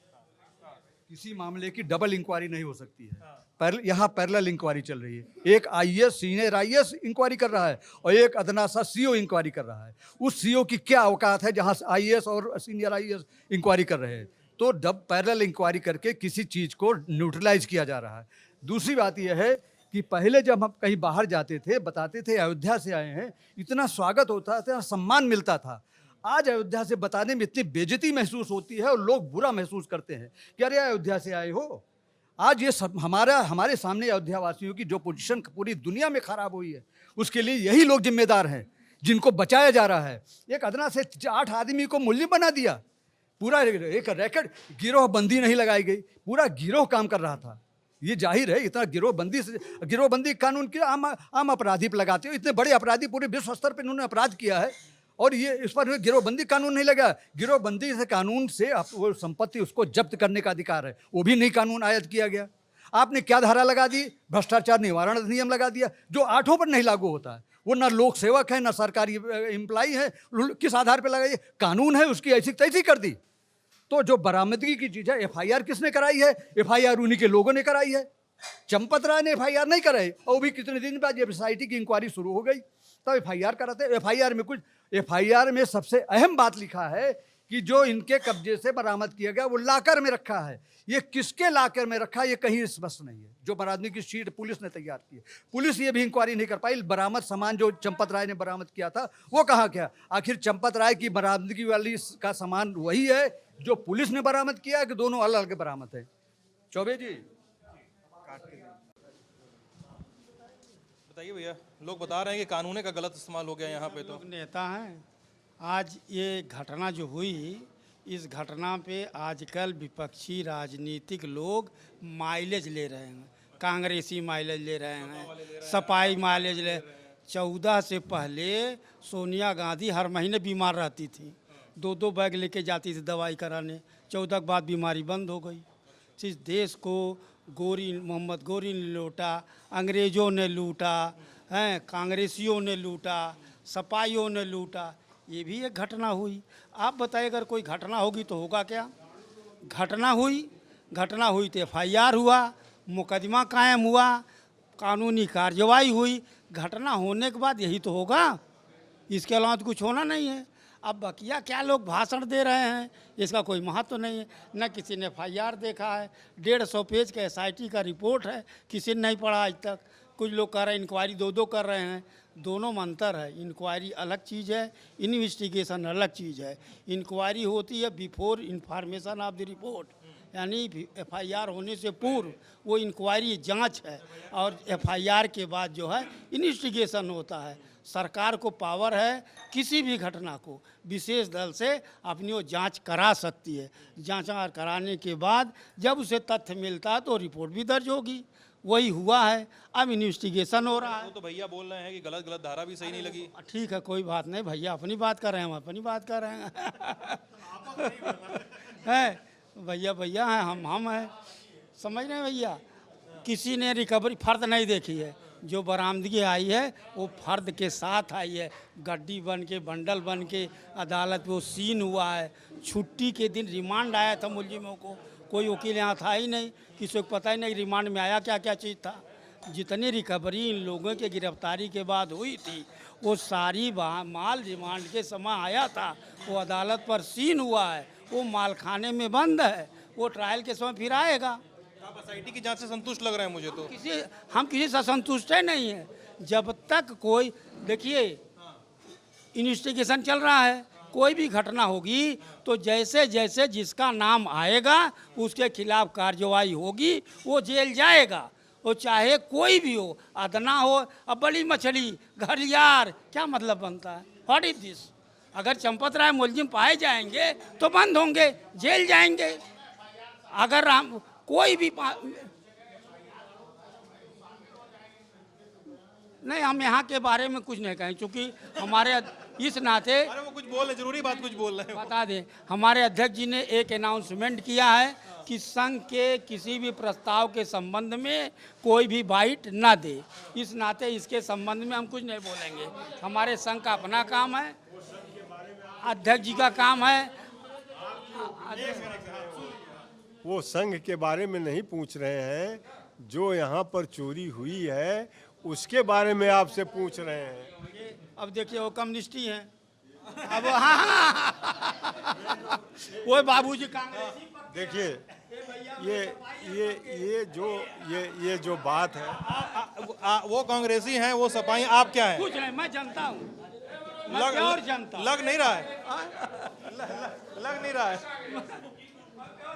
किसी मामले की डबल इंक्वायरी नहीं हो सकती है। यहाँ पैरेलल इंक्वायरी चल रही है। एक आईएएस सीनियर आईएएस इंक्वायरी कर रहा है और एक अदना सा सीओ इंक्वायरी कर रहा है। उस सीओ की क्या औकात है जहाँ आईएएस और सीनियर आईएएस इंक्वायरी कर रहे हैं? तो पैरेलल इंक्वायरी करके किसी चीज़ को न्यूट्रलाइज किया जा रहा है। दूसरी बात यह है कि पहले जब हम कहीं बाहर जाते थे, बताते थे अयोध्या से आए हैं, इतना स्वागत होता था, सम्मान मिलता था। आज अयोध्या से बताने में इतनी बेइज्जती महसूस होती है और लोग बुरा महसूस करते हैं कि अरे अयोध्या से आए हो। आज ये सब हमारे सामने अयोध्या वासियों की जो पोजीशन पूरी दुनिया में खराब हुई है, उसके लिए यही लोग जिम्मेदार हैं जिनको बचाया जा रहा है। एक अदना से 8 आदमी को मूल्य बना दिया, पूरा एक रैकेट, गिरोहबंदी नहीं लगाई गई, पूरा गिरोह काम कर रहा था। ये जाहिर है इतना गिरोहबंदी कानून के आम अपराधी पर लगाते हो। इतने बड़े अपराधी पूरे विश्व स्तर पर इन्होंने अपराध किया है और ये इस पर गिरोहबंदी कानून नहीं लगा। गिरोहबंदी से कानून से वो संपत्ति उसको जब्त करने का अधिकार है, वो भी नहीं कानून आयत किया गया। आपने क्या धारा लगा दी? भ्रष्टाचार निवारण अधिनियम लगा दिया, जो 8 पर नहीं लागू होता है। वो ना लोक सेवक है ना सरकारी एम्प्लॉई है, किस आधार पर लगाइए? कानून है उसकी ऐसी तैसी कर दी। तो जो बरामदगी की चीज़ है, एफआईआर किसने कराई है? एफआईआर उन्हीं के लोगों ने कराई है। चंपत राय ने एफआईआर नहीं कराई और वो भी कितने दिन बाद जब एसआईटी की इंक्वायरी शुरू हो गई तब एफआईआर कराते। एफआईआर में सबसे अहम बात लिखा है कि जो इनके कब्जे से बरामद किया गया वो लाकर में रखा है। ये किसके लाकर में रखा ये कहीं स्पष्ट नहीं है। जो बरामदगी की शीट पुलिस ने तैयार की है, पुलिस ये भी इंक्वायरी नहीं कर पाई। बरामद सामान जो चंपत राय ने बरामद किया था वो कहाँ गया? आखिर चंपत राय की बरामदगी वाली का सामान वही है जो पुलिस ने बरामद किया है कि दोनों अलग अलग बरामद है? चौबे जी बताइए भैया। लोग बता रहे हैं कि कानून का गलत इस्तेमाल हो गया यहाँ पे। तो नेता हैं, आज ये घटना जो हुई, इस घटना पे आजकल विपक्षी राजनीतिक लोग माइलेज ले रहे हैं। कांग्रेसी माइलेज ले रहे हैं, सपाई माइलेज ले। 14 से पहले सोनिया गांधी हर महीने बीमार रहती थी, 2-2 बैग लेके जाती थी दवाई कराने। 14 के बाद बीमारी बंद हो गई। इस देश को मोहम्मद गोरी ने लूटा, अंग्रेज़ों ने लूटा, हैं कांग्रेसियों ने लूटा, सपाइयों ने लूटा। ये भी एक घटना हुई। आप बताइए अगर कोई घटना होगी तो होगा क्या? घटना हुई तो एफआईआर हुआ, मुकदमा कायम हुआ, कानूनी कार्रवाई हुई। घटना होने के बाद यही तो होगा, इसके अलावा तो कुछ होना नहीं है। अब बकिया क्या लोग भाषण दे रहे हैं, इसका कोई महत्व नहीं है। न किसी ने एफआईआर देखा है, 150 पेज का एसआईटी का रिपोर्ट है, किसी ने नहीं पढ़ा आज तक। कुछ लोग कह रहे हैं इंक्वायरी 2-2 कर रहे हैं। दोनों में अंतर है। इंक्वायरी अलग चीज़ है, इन्वेस्टिगेशन अलग चीज़ है। इंक्वायरी होती है before information of the report, यानी एफआईआर होने से पूर्व वो इंक्वायरी जांच है, और एफआईआर के बाद जो है इन्वेस्टिगेशन होता है। सरकार को पावर है किसी भी घटना को विशेष दल से अपनी वो जांच करा सकती है। जांच कराने के बाद जब उसे तथ्य मिलता है तो रिपोर्ट भी दर्ज होगी, वही हुआ है। अब इन्वेस्टिगेशन हो रहा है। वो तो भैया बोल रहे हैं कि गलत गलत धारा भी सही नहीं लगी। ठीक है, कोई बात नहीं, भैया अपनी बात कर रहे हैं, हम अपनी बात कर रहे हैं। है भैया, भैया हैं, हम हैं, समझ रहे हैं भैया। किसी ने रिकवरी फर्द नहीं देखी है। जो बरामदगी आई है वो फर्द के साथ आई है, गड्डी बन के, बंडल बन के अदालत में वो सीन हुआ है। छुट्टी के दिन रिमांड आया था मुलजिमों को, कोई वकील यहाँ था ही नहीं, किसी को पता ही नहीं रिमांड में आया क्या क्या चीज़ था। जितनी रिकवरी इन लोगों के गिरफ्तारी के बाद हुई थी वो सारी माल रिमांड के समय आया था, वो अदालत पर सीन हुआ है, वो माल खाने में बंद है, वो ट्रायल के समय फिर आएगा। आप एसआईटी की जांच से संतुष्ट लग रहे हैं मुझे तो। हम किसी से संतुष्ट है नहीं है। जब तक कोई, देखिए इन्वेस्टिगेशन चल रहा है, कोई भी घटना होगी तो जैसे जैसे जिसका नाम आएगा उसके खिलाफ कार्रवाई होगी, वो जेल जाएगा, वो चाहे कोई भी हो, अदना हो। अब बड़ी मछली घड़ियार क्या मतलब बनता है? What is this? अगर चंपत राय मुलजिम पाए जाएंगे तो बंद होंगे, जेल जाएंगे। अगर हम कोई भी नहीं, हम यहाँ के बारे में कुछ नहीं कहें, क्योंकि हमारे इस नाते, अरे वो कुछ बोल रहे, जरूरी बात कुछ बोल रहे हैं। बता दें, हमारे अध्यक्ष जी ने एक अनाउंसमेंट किया है कि संघ के किसी भी प्रस्ताव के संबंध में कोई भी बाइट ना दे। इस नाते इसके संबंध में हम कुछ नहीं बोलेंगे। हमारे संघ का अपना काम है, अध्यक्ष जी का काम है। वो संघ के बारे में नहीं पूछ रहे हैं, जो यहाँ पर चोरी हुई है उसके बारे में आपसे पूछ रहे हैं। अब देखिए वो कम्युनिस्टी हैं, अब हाँ वो बाबूजी कांग्रेसी। देखिए ये जो बात है, वो कांग्रेसी हैं, वो सपाई, आप क्या हैं? कुछ नहीं, मैं जनता हूँ, जनता। लग नहीं रहा है, लग नहीं रहा है।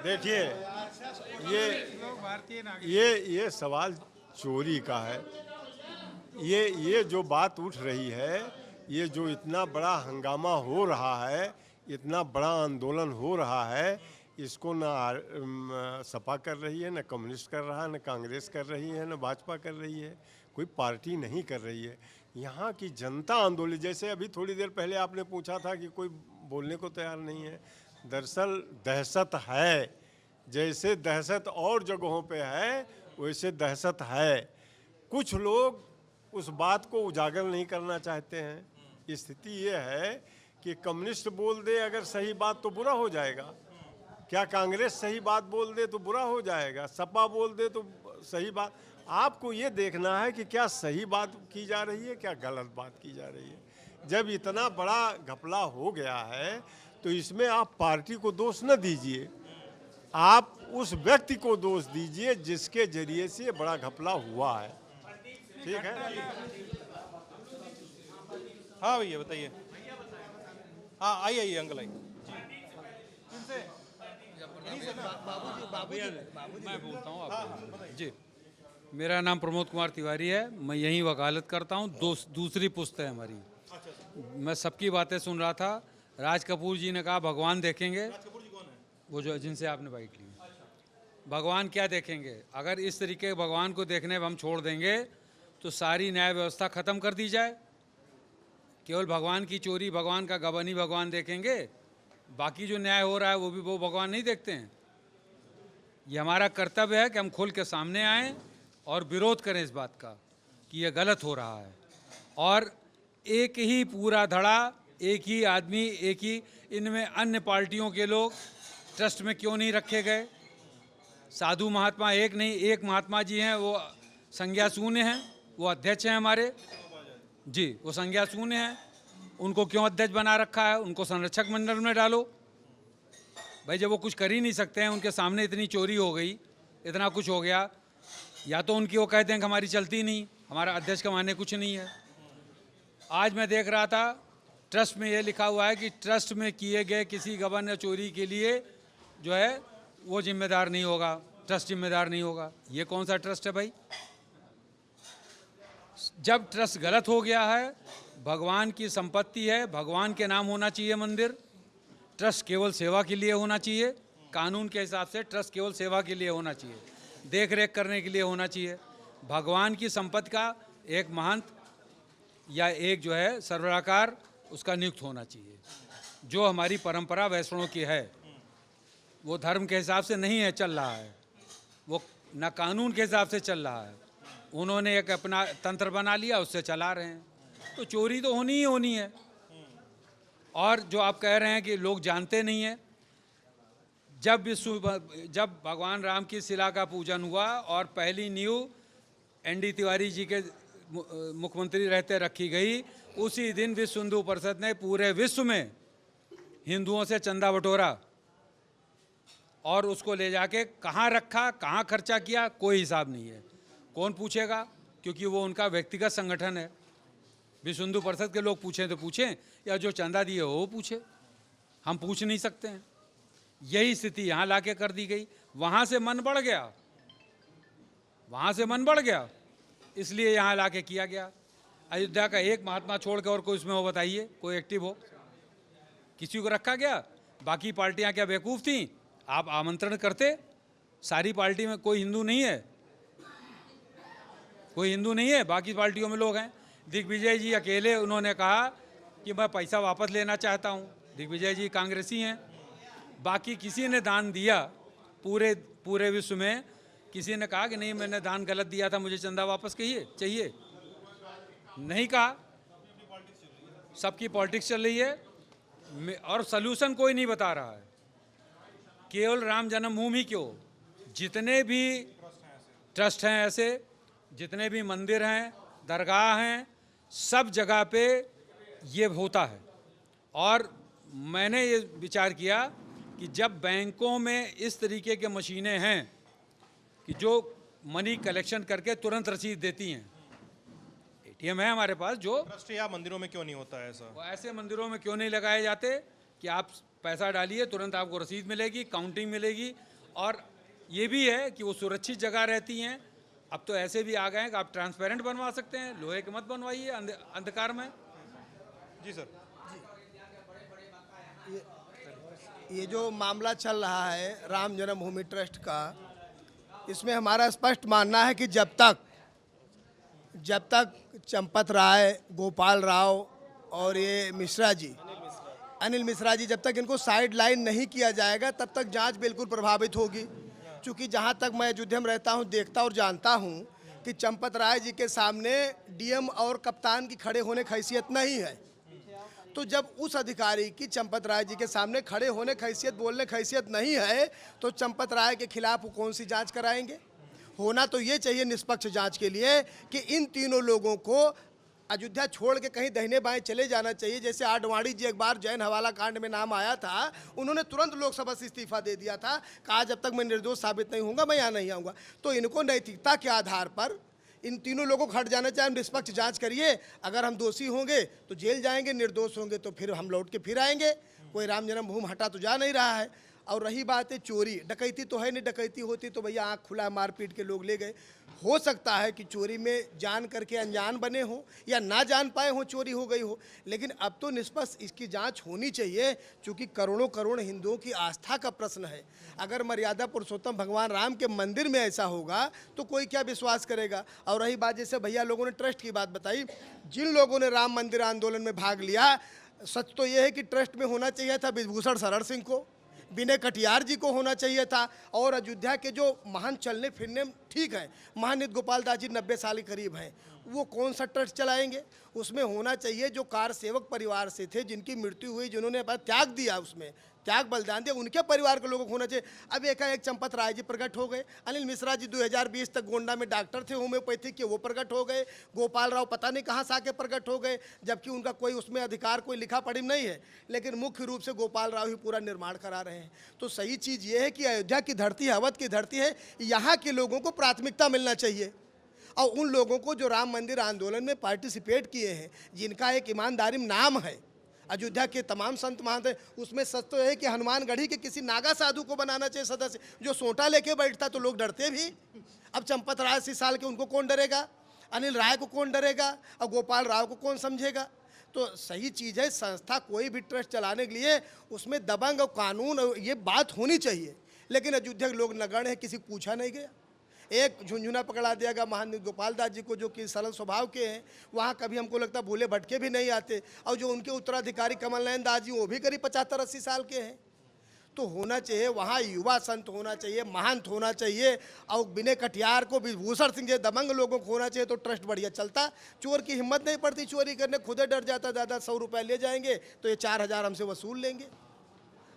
देखिए ये सवाल चोरी का है। ये जो बात उठ रही है, ये जो इतना बड़ा हंगामा हो रहा है, इतना बड़ा आंदोलन हो रहा है, इसको ना सपा कर रही है, ना कम्युनिस्ट कर रहा है, ना कांग्रेस कर रही है, ना भाजपा कर रही है, कोई पार्टी नहीं कर रही है। यहाँ की जनता आंदोलन, जैसे अभी थोड़ी देर पहले आपने पूछा था कि कोई बोलने को तैयार नहीं है। दरअसल दहशत है, जैसे दहशत और जगहों पे है वैसे दहशत है। कुछ लोग उस बात को उजागर नहीं करना चाहते हैं। स्थिति ये है कि कम्युनिस्ट बोल दे अगर सही बात तो बुरा हो जाएगा, क्या कांग्रेस सही बात बोल दे तो बुरा हो जाएगा, सपा बोल दे तो सही बात। आपको ये देखना है कि क्या सही बात की जा रही है, क्या गलत बात की जा रही है। जब इतना बड़ा घपला हो गया है तो इसमें आप पार्टी को दोष न दीजिए, आप उस व्यक्ति को दोष दीजिए जिसके जरिए से बड़ा घपला हुआ है। ठीक है? हाँ भैया बताइए। हाँ आइए अंकल आइए। मैं बोलता हूँ आपको। जी, मेरा नाम प्रमोद कुमार तिवारी है, मैं यहीं वकालत करता हूँ। दूसरी पुश्त है हमारी। मैं सबकी बातें सुन रहा था। राज कपूर जी ने कहा भगवान देखेंगे, वो जो जिनसे आपने बाइक ली, भगवान क्या देखेंगे? अगर इस तरीके के भगवान को देखने हम छोड़ देंगे तो सारी न्याय व्यवस्था खत्म कर दी जाए। केवल भगवान की चोरी, भगवान का गबन ही भगवान देखेंगे, बाकी जो न्याय हो रहा है वो भी वो भगवान नहीं देखते हैं। ये हमारा कर्तव्य है कि हम खुल के सामने आएँ और विरोध करें इस बात का कि ये गलत हो रहा है। और एक ही पूरा धड़ा, एक ही आदमी, एक ही, इनमें अन्य पार्टियों के लोग ट्रस्ट में क्यों नहीं रखे गए? साधु महात्मा एक नहीं, एक महात्मा जी हैं, वो संज्ञा शून्य हैं, वो अध्यक्ष हैं हमारे जी, वो संज्ञा शून्य हैं, उनको क्यों अध्यक्ष बना रखा है? उनको संरक्षक मंडल में डालो भाई। जब वो कुछ कर ही नहीं सकते हैं, उनके सामने इतनी चोरी हो गई, इतना कुछ हो गया, या तो उनकी वो कहते हैं कि हमारी चलती नहीं, हमारा अध्यक्ष का माने कुछ नहीं है। आज मैं देख रहा था ट्रस्ट में ये लिखा हुआ है कि ट्रस्ट में किए गए किसी गबन या चोरी के लिए जो है वो जिम्मेदार नहीं होगा, ट्रस्ट जिम्मेदार नहीं होगा। ये कौन सा ट्रस्ट है भाई? जब ट्रस्ट गलत हो गया है, भगवान की संपत्ति है, भगवान के नाम होना चाहिए मंदिर, ट्रस्ट केवल सेवा के लिए होना चाहिए। कानून के हिसाब से ट्रस्ट केवल सेवा के लिए होना चाहिए, देख रेख करने के लिए होना चाहिए। भगवान की संपत्ति का एक महंत या एक जो है सरबराहकार उसका नियुक्त होना चाहिए। जो हमारी परंपरा वैष्णव की है वो धर्म के हिसाब से नहीं है चल रहा है, वो न कानून के हिसाब से चल रहा है। उन्होंने एक अपना तंत्र बना लिया, उससे चला रहे हैं, तो चोरी तो होनी ही होनी है। और जो आप कह रहे हैं कि लोग जानते नहीं हैं, जब भगवान राम की शिला का पूजन हुआ और पहली नींव एनडी तिवारी जी के मुख्यमंत्री रहते रखी गई, उसी दिन विश्व हिंदू परिषद ने पूरे विश्व में हिंदुओं से चंदा बटोरा और उसको ले जाके कहाँ रखा, कहाँ खर्चा किया, कोई हिसाब नहीं है। कौन पूछेगा, क्योंकि वो उनका व्यक्तिगत संगठन है। विश्व हिंदू परिषद के लोग पूछें तो पूछें, या जो चंदा दिए वो पूछे, हम पूछ नहीं सकते हैं। यही स्थिति यहाँ लाके कर दी गई। वहाँ से मन बढ़ गया, वहाँ से मन बढ़ गया, इसलिए यहाँ लाके किया गया। अयोध्या का एक महात्मा छोड़ के और कोई उसमें हो बताइए, कोई एक्टिव हो? किसी को रखा गया? बाकी पार्टियाँ क्या बेवकूफ़ थीं? आप आमंत्रण करते, सारी पार्टी में कोई हिंदू नहीं है, कोई हिंदू नहीं है, बाकी पार्टियों में लोग हैं। दिग्विजय जी अकेले उन्होंने कहा कि मैं पैसा वापस लेना चाहता हूँ। दिग्विजय जी कांग्रेसी हैं, बाकी किसी ने दान दिया पूरे विश्व में, किसी ने कहा कि नहीं मैंने दान गलत दिया था, मुझे चंदा वापस चाहिए? नहीं कहा। सबकी पॉलिटिक्स चल रही है और सलूशन कोई नहीं बता रहा है। केवल राम जन्मभूमि ही क्यों, जितने भी ट्रस्ट हैं ऐसे, जितने भी मंदिर हैं, दरगाह हैं, सब जगह पे ये होता है। और मैंने ये विचार किया कि जब बैंकों में इस तरीके के मशीनें हैं कि जो मनी कलेक्शन करके तुरंत रसीद देती हैं, एटीएम है हमारे पास, जो ट्रस्ट या मंदिरों में क्यों नहीं होता है ऐसा? वो ऐसे मंदिरों में क्यों नहीं लगाए जाते कि आप पैसा डालिए तुरंत आपको रसीद मिलेगी, काउंटिंग मिलेगी। और ये भी है कि वो सुरक्षित जगह रहती हैं। अब तो ऐसे भी आ गए हैं कि आप ट्रांसपेरेंट बनवा सकते हैं, लोहे के मत बनवाइए अंधकार में। जी सर। ये जो मामला चल रहा है राम जन्मभूमि ट्रस्ट का, इसमें हमारा स्पष्ट मानना है कि जब तक चंपत राय, गोपाल राव और ये मिश्रा जी, अनिल मिश्रा जी, जब तक इनको साइड लाइन नहीं किया जाएगा तब तक जांच बिल्कुल प्रभावित होगी। क्योंकि जहां तक मैं अयोध्या में रहता हूं, देखता और जानता हूं कि चंपत राय जी के सामने डीएम और कप्तान की खड़े होने की हैसियत नहीं है। तो जब उस अधिकारी की चंपत राय जी के सामने खड़े होने की हैसियत, बोलने की हैसियत नहीं है, तो चंपत राय के खिलाफ वो कौन सी जांच कराएंगे? होना तो ये चाहिए निष्पक्ष जांच के लिए कि इन तीनों लोगों को अयोध्या छोड़ के कहीं दाहिने बाएं चले जाना चाहिए। जैसे आडवाणी जी एक बार जैन हवाला कांड में नाम आया था, उन्होंने तुरंत लोकसभा से इस्तीफा दे दिया था, कहा जब तक मैं निर्दोष साबित नहीं होऊंगा मैं यहाँ नहीं आऊँगा। तो इनको नैतिकता के आधार पर इन तीनों लोगों को हट जाना चाहिए। निष्पक्ष जांच करिए, अगर हम दोषी होंगे तो जेल जाएंगे, निर्दोष होंगे तो फिर हम लौट के फिर आएंगे। कोई राम जन्मभूमि हटा तो जा नहीं रहा है। और रही बात है चोरी डकैती, तो है नहीं, डकैती होती तो भैया आँख खुला मारपीट के लोग ले गए। हो सकता है कि चोरी में जान करके अनजान बने हो या ना जान पाए हो, चोरी हो गई हो, लेकिन अब तो निष्पक्ष इसकी जांच होनी चाहिए, क्योंकि करोड़ों करोड़ हिंदुओं की आस्था का प्रश्न है। अगर मर्यादा पुरुषोत्तम भगवान राम के मंदिर में ऐसा होगा तो कोई क्या विश्वास करेगा। और रही बात, जैसे भैया लोगों ने ट्रस्ट की बात बताई, जिन लोगों ने राम मंदिर आंदोलन में भाग लिया, सच तो यह है कि ट्रस्ट में होना चाहिए था विभूषण शरण सिंह को, विनय कटियार जी को होना चाहिए था। और अयोध्या के जो महान चलने फिरने ठीक है, महानित गोपाल दास जी 90 साल के करीब हैं, वो कौन सा ट्रस्ट चलाएंगे? उसमें होना चाहिए जो कार सेवक परिवार से थे, जिनकी मृत्यु हुई, जिन्होंने अपना त्याग दिया, उसमें त्याग बलिदान दिया, उनके परिवार के लोगों को होना चाहिए। अब एकाएक चंपत राय जी प्रकट हो गए, अनिल मिश्रा जी 2020 तक गोंडा में डॉक्टर थे होम्योपैथिक के, वो प्रकट हो गए, गोपाल राव पता नहीं कहाँ से आके प्रकट हो गए, जबकि उनका कोई उसमें अधिकार कोई लिखा पढ़ी नहीं है, लेकिन मुख्य रूप से गोपाल राव ही पूरा निर्माण करा रहे हैं। तो सही चीज़ ये है कि अयोध्या की धरती अवध की धरती है, यहाँ के लोगों को प्राथमिकता मिलना चाहिए। और उन लोगों को जो राम मंदिर आंदोलन में पार्टिसिपेट किए हैं, जिनका एक ईमानदारी नाम है, अयोध्या के तमाम संत महंत हैं, उसमें सच तो है कि हनुमानगढ़ी के किसी नागा साधु को बनाना चाहिए सदस्य, जो सोटा लेके बैठता तो लोग डरते भी। अब चंपत राय 80 साल के, उनको कौन डरेगा? अनिल राय को कौन डरेगा? और गोपाल राव को कौन समझेगा? तो सही चीज़ है, संस्था कोई भी ट्रस्ट चलाने के लिए उसमें दबंग और कानून और ये बात होनी चाहिए। लेकिन अयोध्या के लोग नगण्य है, किसी को पूछा नहीं गया। एक झुंझुना पकड़ा दिया गया महान गोपाल दास जी को, जो कि सरल स्वभाव के हैं। वहाँ कभी हमको लगता भूले भटके भी नहीं आते। और जो उनके उत्तराधिकारी कमल नयन दास जी, वो भी करीब 75-80 साल के हैं। तो होना चाहिए वहाँ युवा संत होना चाहिए, महंत होना चाहिए। और विनय कटियार को, विभूषण सिंह जैसे दबंग लोगों को होना चाहिए, तो ट्रस्ट बढ़िया चलता। चोर की हिम्मत नहीं पड़ती चोरी करने, खुदे डर जाता, दादा 100 रुपये ले जाएंगे तो ये 4000 हमसे वसूल लेंगे।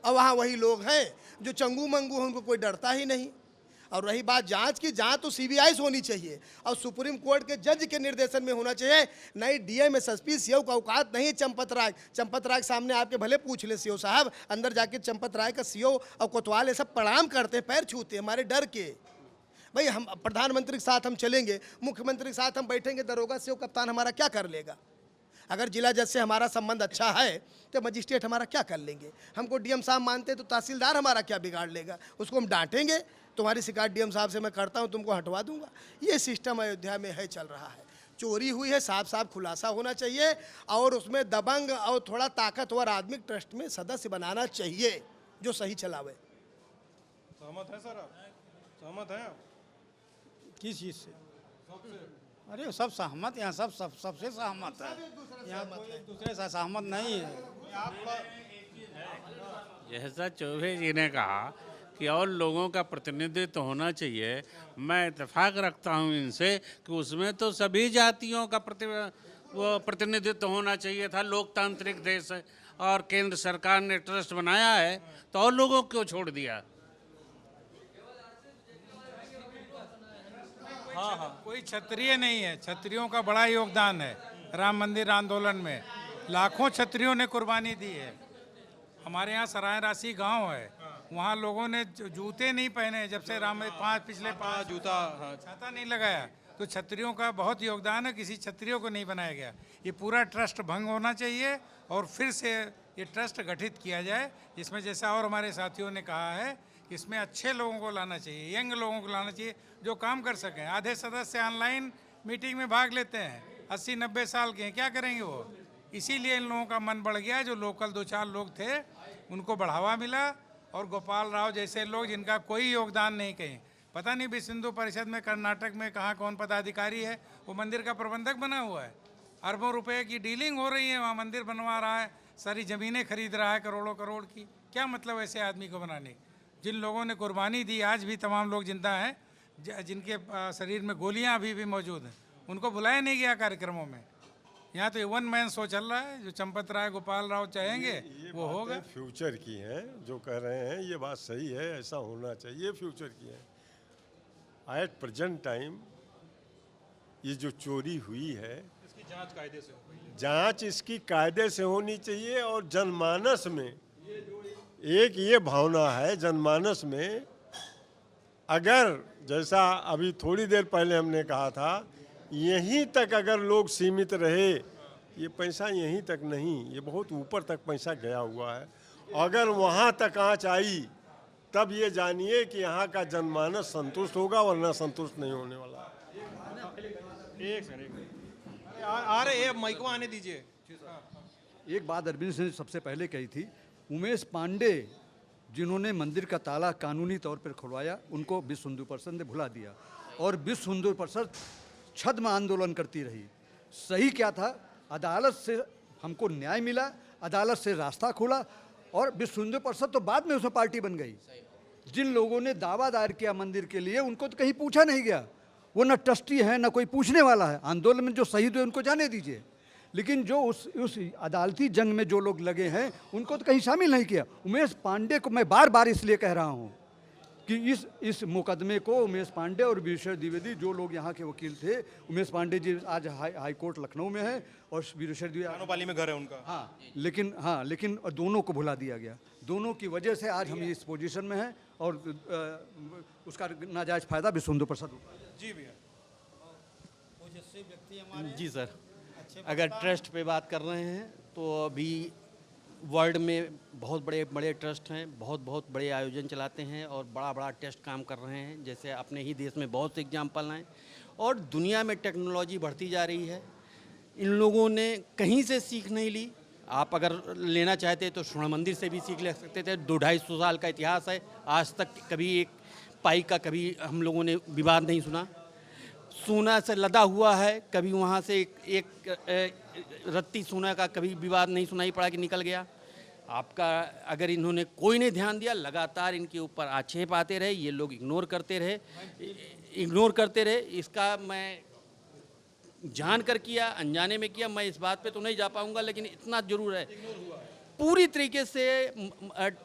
और वहाँ वही लोग हैं जो चंगू मंगू हैं, उनको कोई डरता ही नहीं। और रही बात जांच की, जांच तो सीबीआई से होनी चाहिए और सुप्रीम कोर्ट के जज के निर्देशन में होना चाहिए। नहीं डीएम एसएसपी सीओ का औकात नहीं। चंपत राय के सामने आपके भले पूछ ले सीओ साहब, अंदर जाके चंपत राय का सीओ और कोतवाल ये सब प्रणाम करते हैं, पैर छूते हैं हमारे डर के। भाई हम प्रधानमंत्री के साथ हम चलेंगे, मुख्यमंत्री के साथ हम बैठेंगे, दरोगा सीओ कप्तान हमारा क्या कर लेगा? अगर जिला जज से हमारा संबंध अच्छा है तो मजिस्ट्रेट हमारा क्या कर लेंगे? हमको डीएम साहब मानते तो तहसीलदार हमारा क्या बिगाड़ लेगा? उसको हम डांटेंगे, तुम्हारी शिकायत डीएम साहब से मैं करता हूं, तुमको हटवा दूंगा। ये सिस्टम अयोध्या में है, चल रहा है। चोरी हुई है, साफ साफ खुलासा होना चाहिए और उसमें दबंग और थोड़ा ताकतवर आदमी ट्रस्ट में सदस्य बनाना चाहिए जो सही चलावे। सहमत है सर आप? सहमत हैं आप? किस चीज़ से? अरे सब सहमत, यहाँ सबसे सहमत है। यहाँ कोई एक दूसरे से सहमत नहीं है। जैसा चौबे जी ने कहा कि और लोगों का प्रतिनिधित्व होना चाहिए, मैं इत्तेफाक रखता हूँ इनसे कि उसमें तो सभी जातियों का प्रतिनिधित्व होना चाहिए था। लोकतांत्रिक देश है और केंद्र सरकार ने ट्रस्ट बनाया है, तो और लोगों को छोड़ दिया। हाँ, कोई क्षत्रिय नहीं है। क्षत्रियों का बड़ा योगदान है राम मंदिर आंदोलन में। लाखों क्षत्रियों ने कुर्बानी दी है। हमारे यहाँ सराय राशि गांव है, वहाँ लोगों ने जूते नहीं पहने जब से पिछले 5 जूता छाता नहीं लगाया। तो क्षत्रियों का बहुत योगदान है, किसी क्षत्रियों को नहीं बनाया गया। ये पूरा ट्रस्ट भंग होना चाहिए और फिर से ये ट्रस्ट गठित किया जाए, जिसमें जैसा और हमारे साथियों ने कहा है, इसमें अच्छे लोगों को लाना चाहिए, यंग लोगों को लाना चाहिए जो काम कर सकें। आधे सदस्य ऑनलाइन मीटिंग में भाग लेते हैं, 80-90 साल के हैं, क्या करेंगे वो? इसीलिए इन लोगों का मन बढ़ गया। जो लोकल 2-4 लोग थे उनको बढ़ावा मिला और गोपाल राव जैसे लोग जिनका कोई योगदान नहीं कहीं, पता नहीं विश्व हिंदू परिषद में कर्नाटक में कहाँ कौन पदाधिकारी है, वो मंदिर का प्रबंधक बना हुआ है। अरबों रुपए की डीलिंग हो रही है, वहाँ मंदिर बनवा रहा है, सारी ज़मीनें खरीद रहा है करोड़ों करोड़ की। क्या मतलब ऐसे आदमी को बनाने? जिन लोगों ने कुर्बानी दी, आज भी तमाम लोग जिंदा हैं, जिनके शरीर में गोलियां अभी भी मौजूद हैं, उनको बुलाया नहीं गया कार्यक्रमों में। यहाँ तो 1 मैन शो चल रहा है। जो चंपत राय गोपाल राव चाहेंगे वो होगा। फ्यूचर की हैं जो कह रहे हैं, ये बात सही है, ऐसा होना चाहिए, फ्यूचर की है। एट प्रेजेंट टाइम ये जो चोरी हुई है, इसकी जांच कायदे से हो गई है। जांच इसकी कायदे से होनी चाहिए और जनमानस में एक ये भावना है, जनमानस में अगर जैसा अभी थोड़ी देर पहले हमने कहा था, यहीं तक अगर लोग सीमित रहे, ये पैसा यहीं तक नहीं, ये बहुत ऊपर तक पैसा गया हुआ है। अगर वहाँ तक आँच आई तब ये जानिए कि यहाँ का जनमानस संतुष्ट होगा, वरना संतुष्ट नहीं होने वाला। एक सेकंड आ रहे, माइक को आने दीजिए। एक बात अरविंद सिंह ने सबसे पहले कही थी, उमेश पांडे जिन्होंने मंदिर का ताला कानूनी तौर पर खुलवाया, उनको विश्व हिंदू परिषद ने भुला दिया और विश्व हिंदू परिषद छद्म आंदोलन करती रही। सही क्या था? अदालत से हमको न्याय मिला, अदालत से रास्ता खुला और विश्व हिंदू परिषद तो बाद में उसमें पार्टी बन गई। जिन लोगों ने दावा दायर किया मंदिर के लिए, उनको तो कहीं पूछा नहीं गया, वो न ट्रस्टी है न कोई पूछने वाला है। आंदोलन में जो शहीद हुए उनको जाने दीजिए, लेकिन जो उस अदालती जंग में जो लोग लगे हैं उनको तो कहीं शामिल नहीं किया। उमेश पांडे को मैं बार बार इसलिए कह रहा हूँ कि इस मुकदमे को उमेश पांडे और वीरेश्वर द्विवेदी, जो लोग यहाँ के वकील थे, उमेश पांडे जी आज हाई कोर्ट लखनऊ में है और वीरेश्वर द्विवेदी में घर है उनका। लेकिन दोनों को भुला दिया गया। दोनों की वजह से आज हम इस पोजीशन में हैं और उसका नाजायज फायदा विश्व हिंदू परिषद। जी भैया। जी सर, अगर ट्रस्ट पे बात कर रहे हैं तो अभी वर्ल्ड में बहुत बड़े बड़े ट्रस्ट हैं, बहुत बड़े आयोजन चलाते हैं और बड़ा ट्रस्ट काम कर रहे हैं। जैसे अपने ही देश में बहुत से एग्जाम्पल हैं और दुनिया में टेक्नोलॉजी बढ़ती जा रही है। इन लोगों ने कहीं से सीख नहीं ली। आप अगर लेना चाहते तो स्वर्ण मंदिर से भी सीख ले सकते थे। 200-250 साल का इतिहास है, आज तक कभी एक पाई का कभी हम लोगों ने विवाद नहीं सुना। सोना से लदा हुआ है, कभी वहाँ से एक रत्ती सोना का कभी विवाद नहीं सुनाई पड़ा कि निकल गया। आपका अगर इन्होंने कोई नहीं ध्यान दिया, लगातार इनके ऊपर आक्षेप आते रहे, ये लोग इग्नोर करते रहे। इसका मैं जानकर किया, अनजाने में किया, मैं इस बात पे तो नहीं जा पाऊंगा, लेकिन इतना जरूर है पूरी तरीके से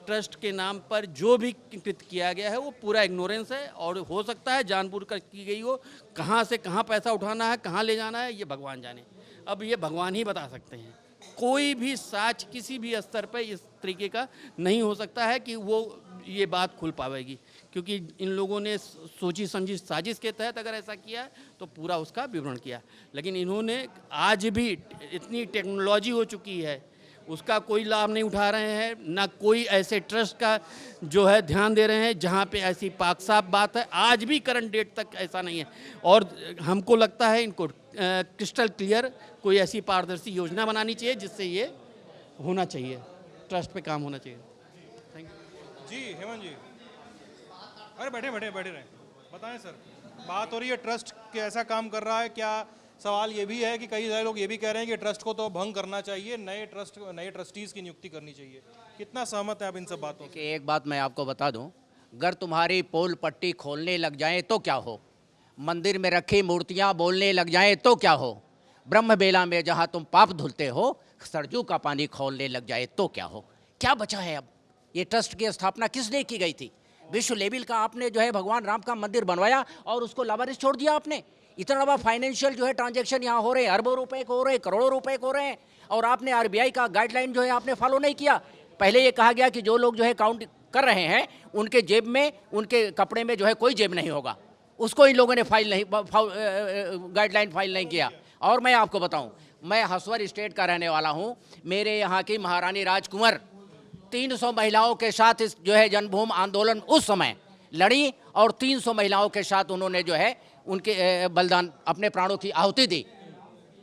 ट्रस्ट के नाम पर जो भी कृत किया गया है वो पूरा इग्नोरेंस है, और हो सकता है जानबूझकर की गई हो। कहाँ से कहाँ पैसा उठाना है, कहाँ ले जाना है, ये भगवान जाने। अब ये भगवान ही बता सकते हैं। कोई भी साच किसी भी स्तर पर इस तरीके का नहीं हो सकता है कि वो ये बात खुल पाएगी, क्योंकि इन लोगों ने सोची समझी साजिश के तहत अगर ऐसा किया तो पूरा उसका विवरण किया। लेकिन इन्होंने आज भी इतनी टेक्नोलॉजी हो चुकी है, उसका कोई लाभ नहीं उठा रहे हैं, ना कोई ऐसे ट्रस्ट का जो है ध्यान दे रहे हैं जहाँ पे ऐसी पाक साफ बात है। आज भी करंट डेट तक ऐसा नहीं है, और हमको लगता है इनको क्रिस्टल क्लियर कोई ऐसी पारदर्शी योजना बनानी चाहिए जिससे ये होना चाहिए, ट्रस्ट पे काम होना चाहिए। थैंक यू जी। हेमंत जी, अरे बैठे रहे, बताएं सर। बात हो रही है ट्रस्ट के ऐसा काम कर रहा है, क्या सवाल ये भी है कि कई सारे लोग ये भी कह रहे हैं कि ट्रस्ट को तो भंग करना चाहिए, नए ट्रस्टीज़ की नियुक्ति करनी चाहिए। कितना सहमत है आप इन सब बातों से? एक बात मैं आपको बता दूं, अगर तुम्हारी पोल पट्टी खोलने लग जाएं तो क्या हो, मंदिर में रखी मूर्तियां बोलने लग जाएं तो क्या हो, ब्रह्म बेला में जहां तुम पाप धुलते हो सरजू का पानी खोलने लग जाए तो क्या हो, क्या बचा है अब? ये ट्रस्ट की स्थापना किसने की गई थी? विश्व लेवल का आपने जो है भगवान राम का मंदिर बनवाया और उसको लावारिस छोड़ दिया आपने। इतना बड़ा फाइनेंशियल जो है ट्रांजैक्शन यहाँ हो रहे हैं, अरबों रुपए को हो रहे हैं, करोड़ों रुपए को हो रहे हैं, और आपने आरबीआई का गाइडलाइन जो है आपने फॉलो नहीं किया। पहले ये कहा गया कि जो लोग जो है काउंट कर रहे हैं उनके जेब में, उनके कपड़े में जो है कोई जेब नहीं होगा, उसको इन लोगों ने गाइडलाइन फाइल नहीं किया। और मैं आपको बताऊं, मैं हसवर स्टेट का रहने वाला हूं, मेरे यहाँ की महारानी राजकुंवर 300 महिलाओं के साथ इस जो है जन्मभूमि आंदोलन उस समय लड़ी, और 300 महिलाओं के साथ उन्होंने जो है उनके बलिदान, अपने प्राणों की आहुति दी।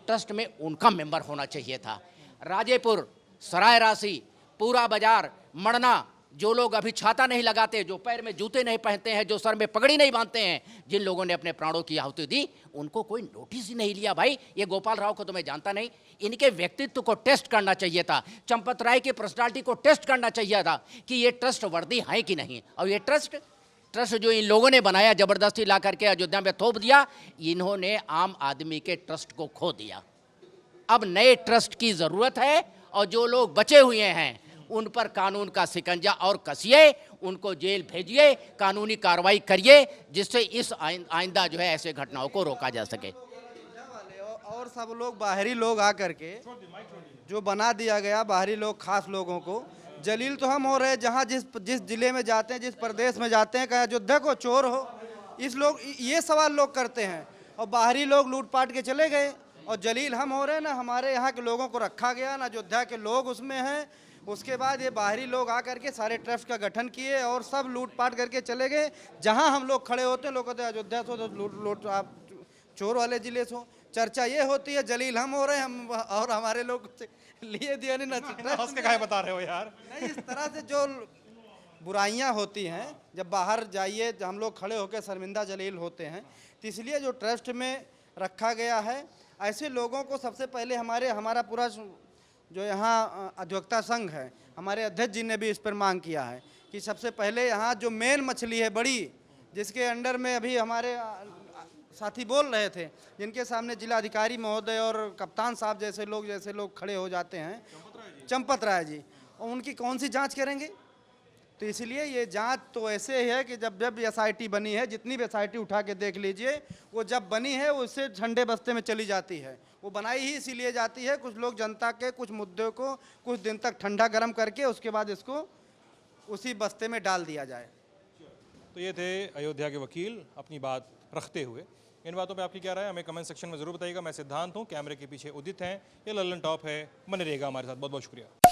ट्रस्ट में उनका मेंबर होना चाहिए था। राजेपुर, सराय राशि, पूरा बाजार, मड़ना, जो लोग अभी छाता नहीं लगाते, जो पैर में जूते नहीं पहनते हैं, जो सर में पगड़ी नहीं बांधते हैं, जिन लोगों ने अपने प्राणों की आहुति दी, उनको कोई नोटिस ही नहीं लिया। भाई, ये गोपाल राव को तो मैं जानता नहीं, इनके व्यक्तित्व को टेस्ट करना चाहिए था, चंपत राय की पर्सनालिटी को टेस्ट करना चाहिए था कि ये ट्रस्ट वर्दी है कि नहीं। और ये ट्रस्ट जो इन लोगों ने बनाया, जबरदस्ती ला करके अयोध्या में थोप दिया, इन्होंने आम आदमी के ट्रस्ट को खो दिया। अब नए ट्रस्ट की जरूरत है, और जो लोग बचे हुए हैं उन पर कानून का शिकंजा और कसिए, उनको जेल भेजिए, कानूनी कार्रवाई करिए, जिससे इस आइंदा जो है ऐसे घटनाओं को रोका जा सके। और सब लोग बाहरी लोग आकर के जो बना दिया गया, बाहरी लोग खास लोगों को जलील तो हम हो रहे हैं, जहाँ जिस जिले में जाते हैं, जिस प्रदेश में जाते हैं, कहीं अयोध्या को चोर हो, ये सवाल लोग करते हैं, और बाहरी लोग लूटपाट के चले गए, और जलील हम हो रहे हैं ना, हमारे यहाँ के लोगों को रखा गया ना, अयोध्या के लोग उसमें हैं। उसके बाद ये बाहरी लोग आकर के सारे ट्रस्ट का गठन किए और सब लूटपाट करके चले गए। जहाँ हम लोग खड़े होते हैं, लोग कहते हैं अयोध्या से तो लूट आप चोर वाले जिले से हो। चर्चा ये होती है जलील हम हो रहे हैं, हम और हमारे लोग लिए दिया नहीं ना। बता रहे हो यार, नहीं, इस तरह से जो बुराइयां होती हैं, जब बाहर जाइए, हम लोग खड़े होकर शर्मिंदा जलील होते हैं। तो इसलिए जो ट्रस्ट में रखा गया है, ऐसे लोगों को सबसे पहले हमारा पूरा जो यहाँ अधिवक्ता संघ है, हमारे अध्यक्ष जी ने भी इस पर मांग किया है कि सबसे पहले यहाँ जो मेन मछली है बड़ी, जिसके अंडर में अभी हमारे साथी बोल रहे थे, जिनके सामने जिलाधिकारी महोदय और कप्तान साहब जैसे लोग खड़े हो जाते हैं, चंपत राय जी, और उनकी कौन सी जांच करेंगे? तो इसलिए ये जांच तो ऐसे है कि जब एसआईटी बनी है, जितनी भी एसआईटी उठा के देख लीजिए, वो जब बनी है उससे ठंडे बस्ते में चली जाती है। वो बनाई ही इसीलिए जाती है, कुछ लोग जनता के कुछ मुद्दों को कुछ दिन तक ठंडा गर्म करके उसके बाद इसको उसी बस्ते में डाल दिया जाए। तो ये थे अयोध्या के वकील अपनी बात रखते हुए। इन बातों पे आपकी क्या राय है, हमें कमेंट सेक्शन में जरूर बताइएगा। मैं सिद्धांत हूँ, कैमरे के पीछे उदित हैं, ये लल्लन टॉप है, बने रहेगा हमारे साथ। बहुत बहुत शुक्रिया।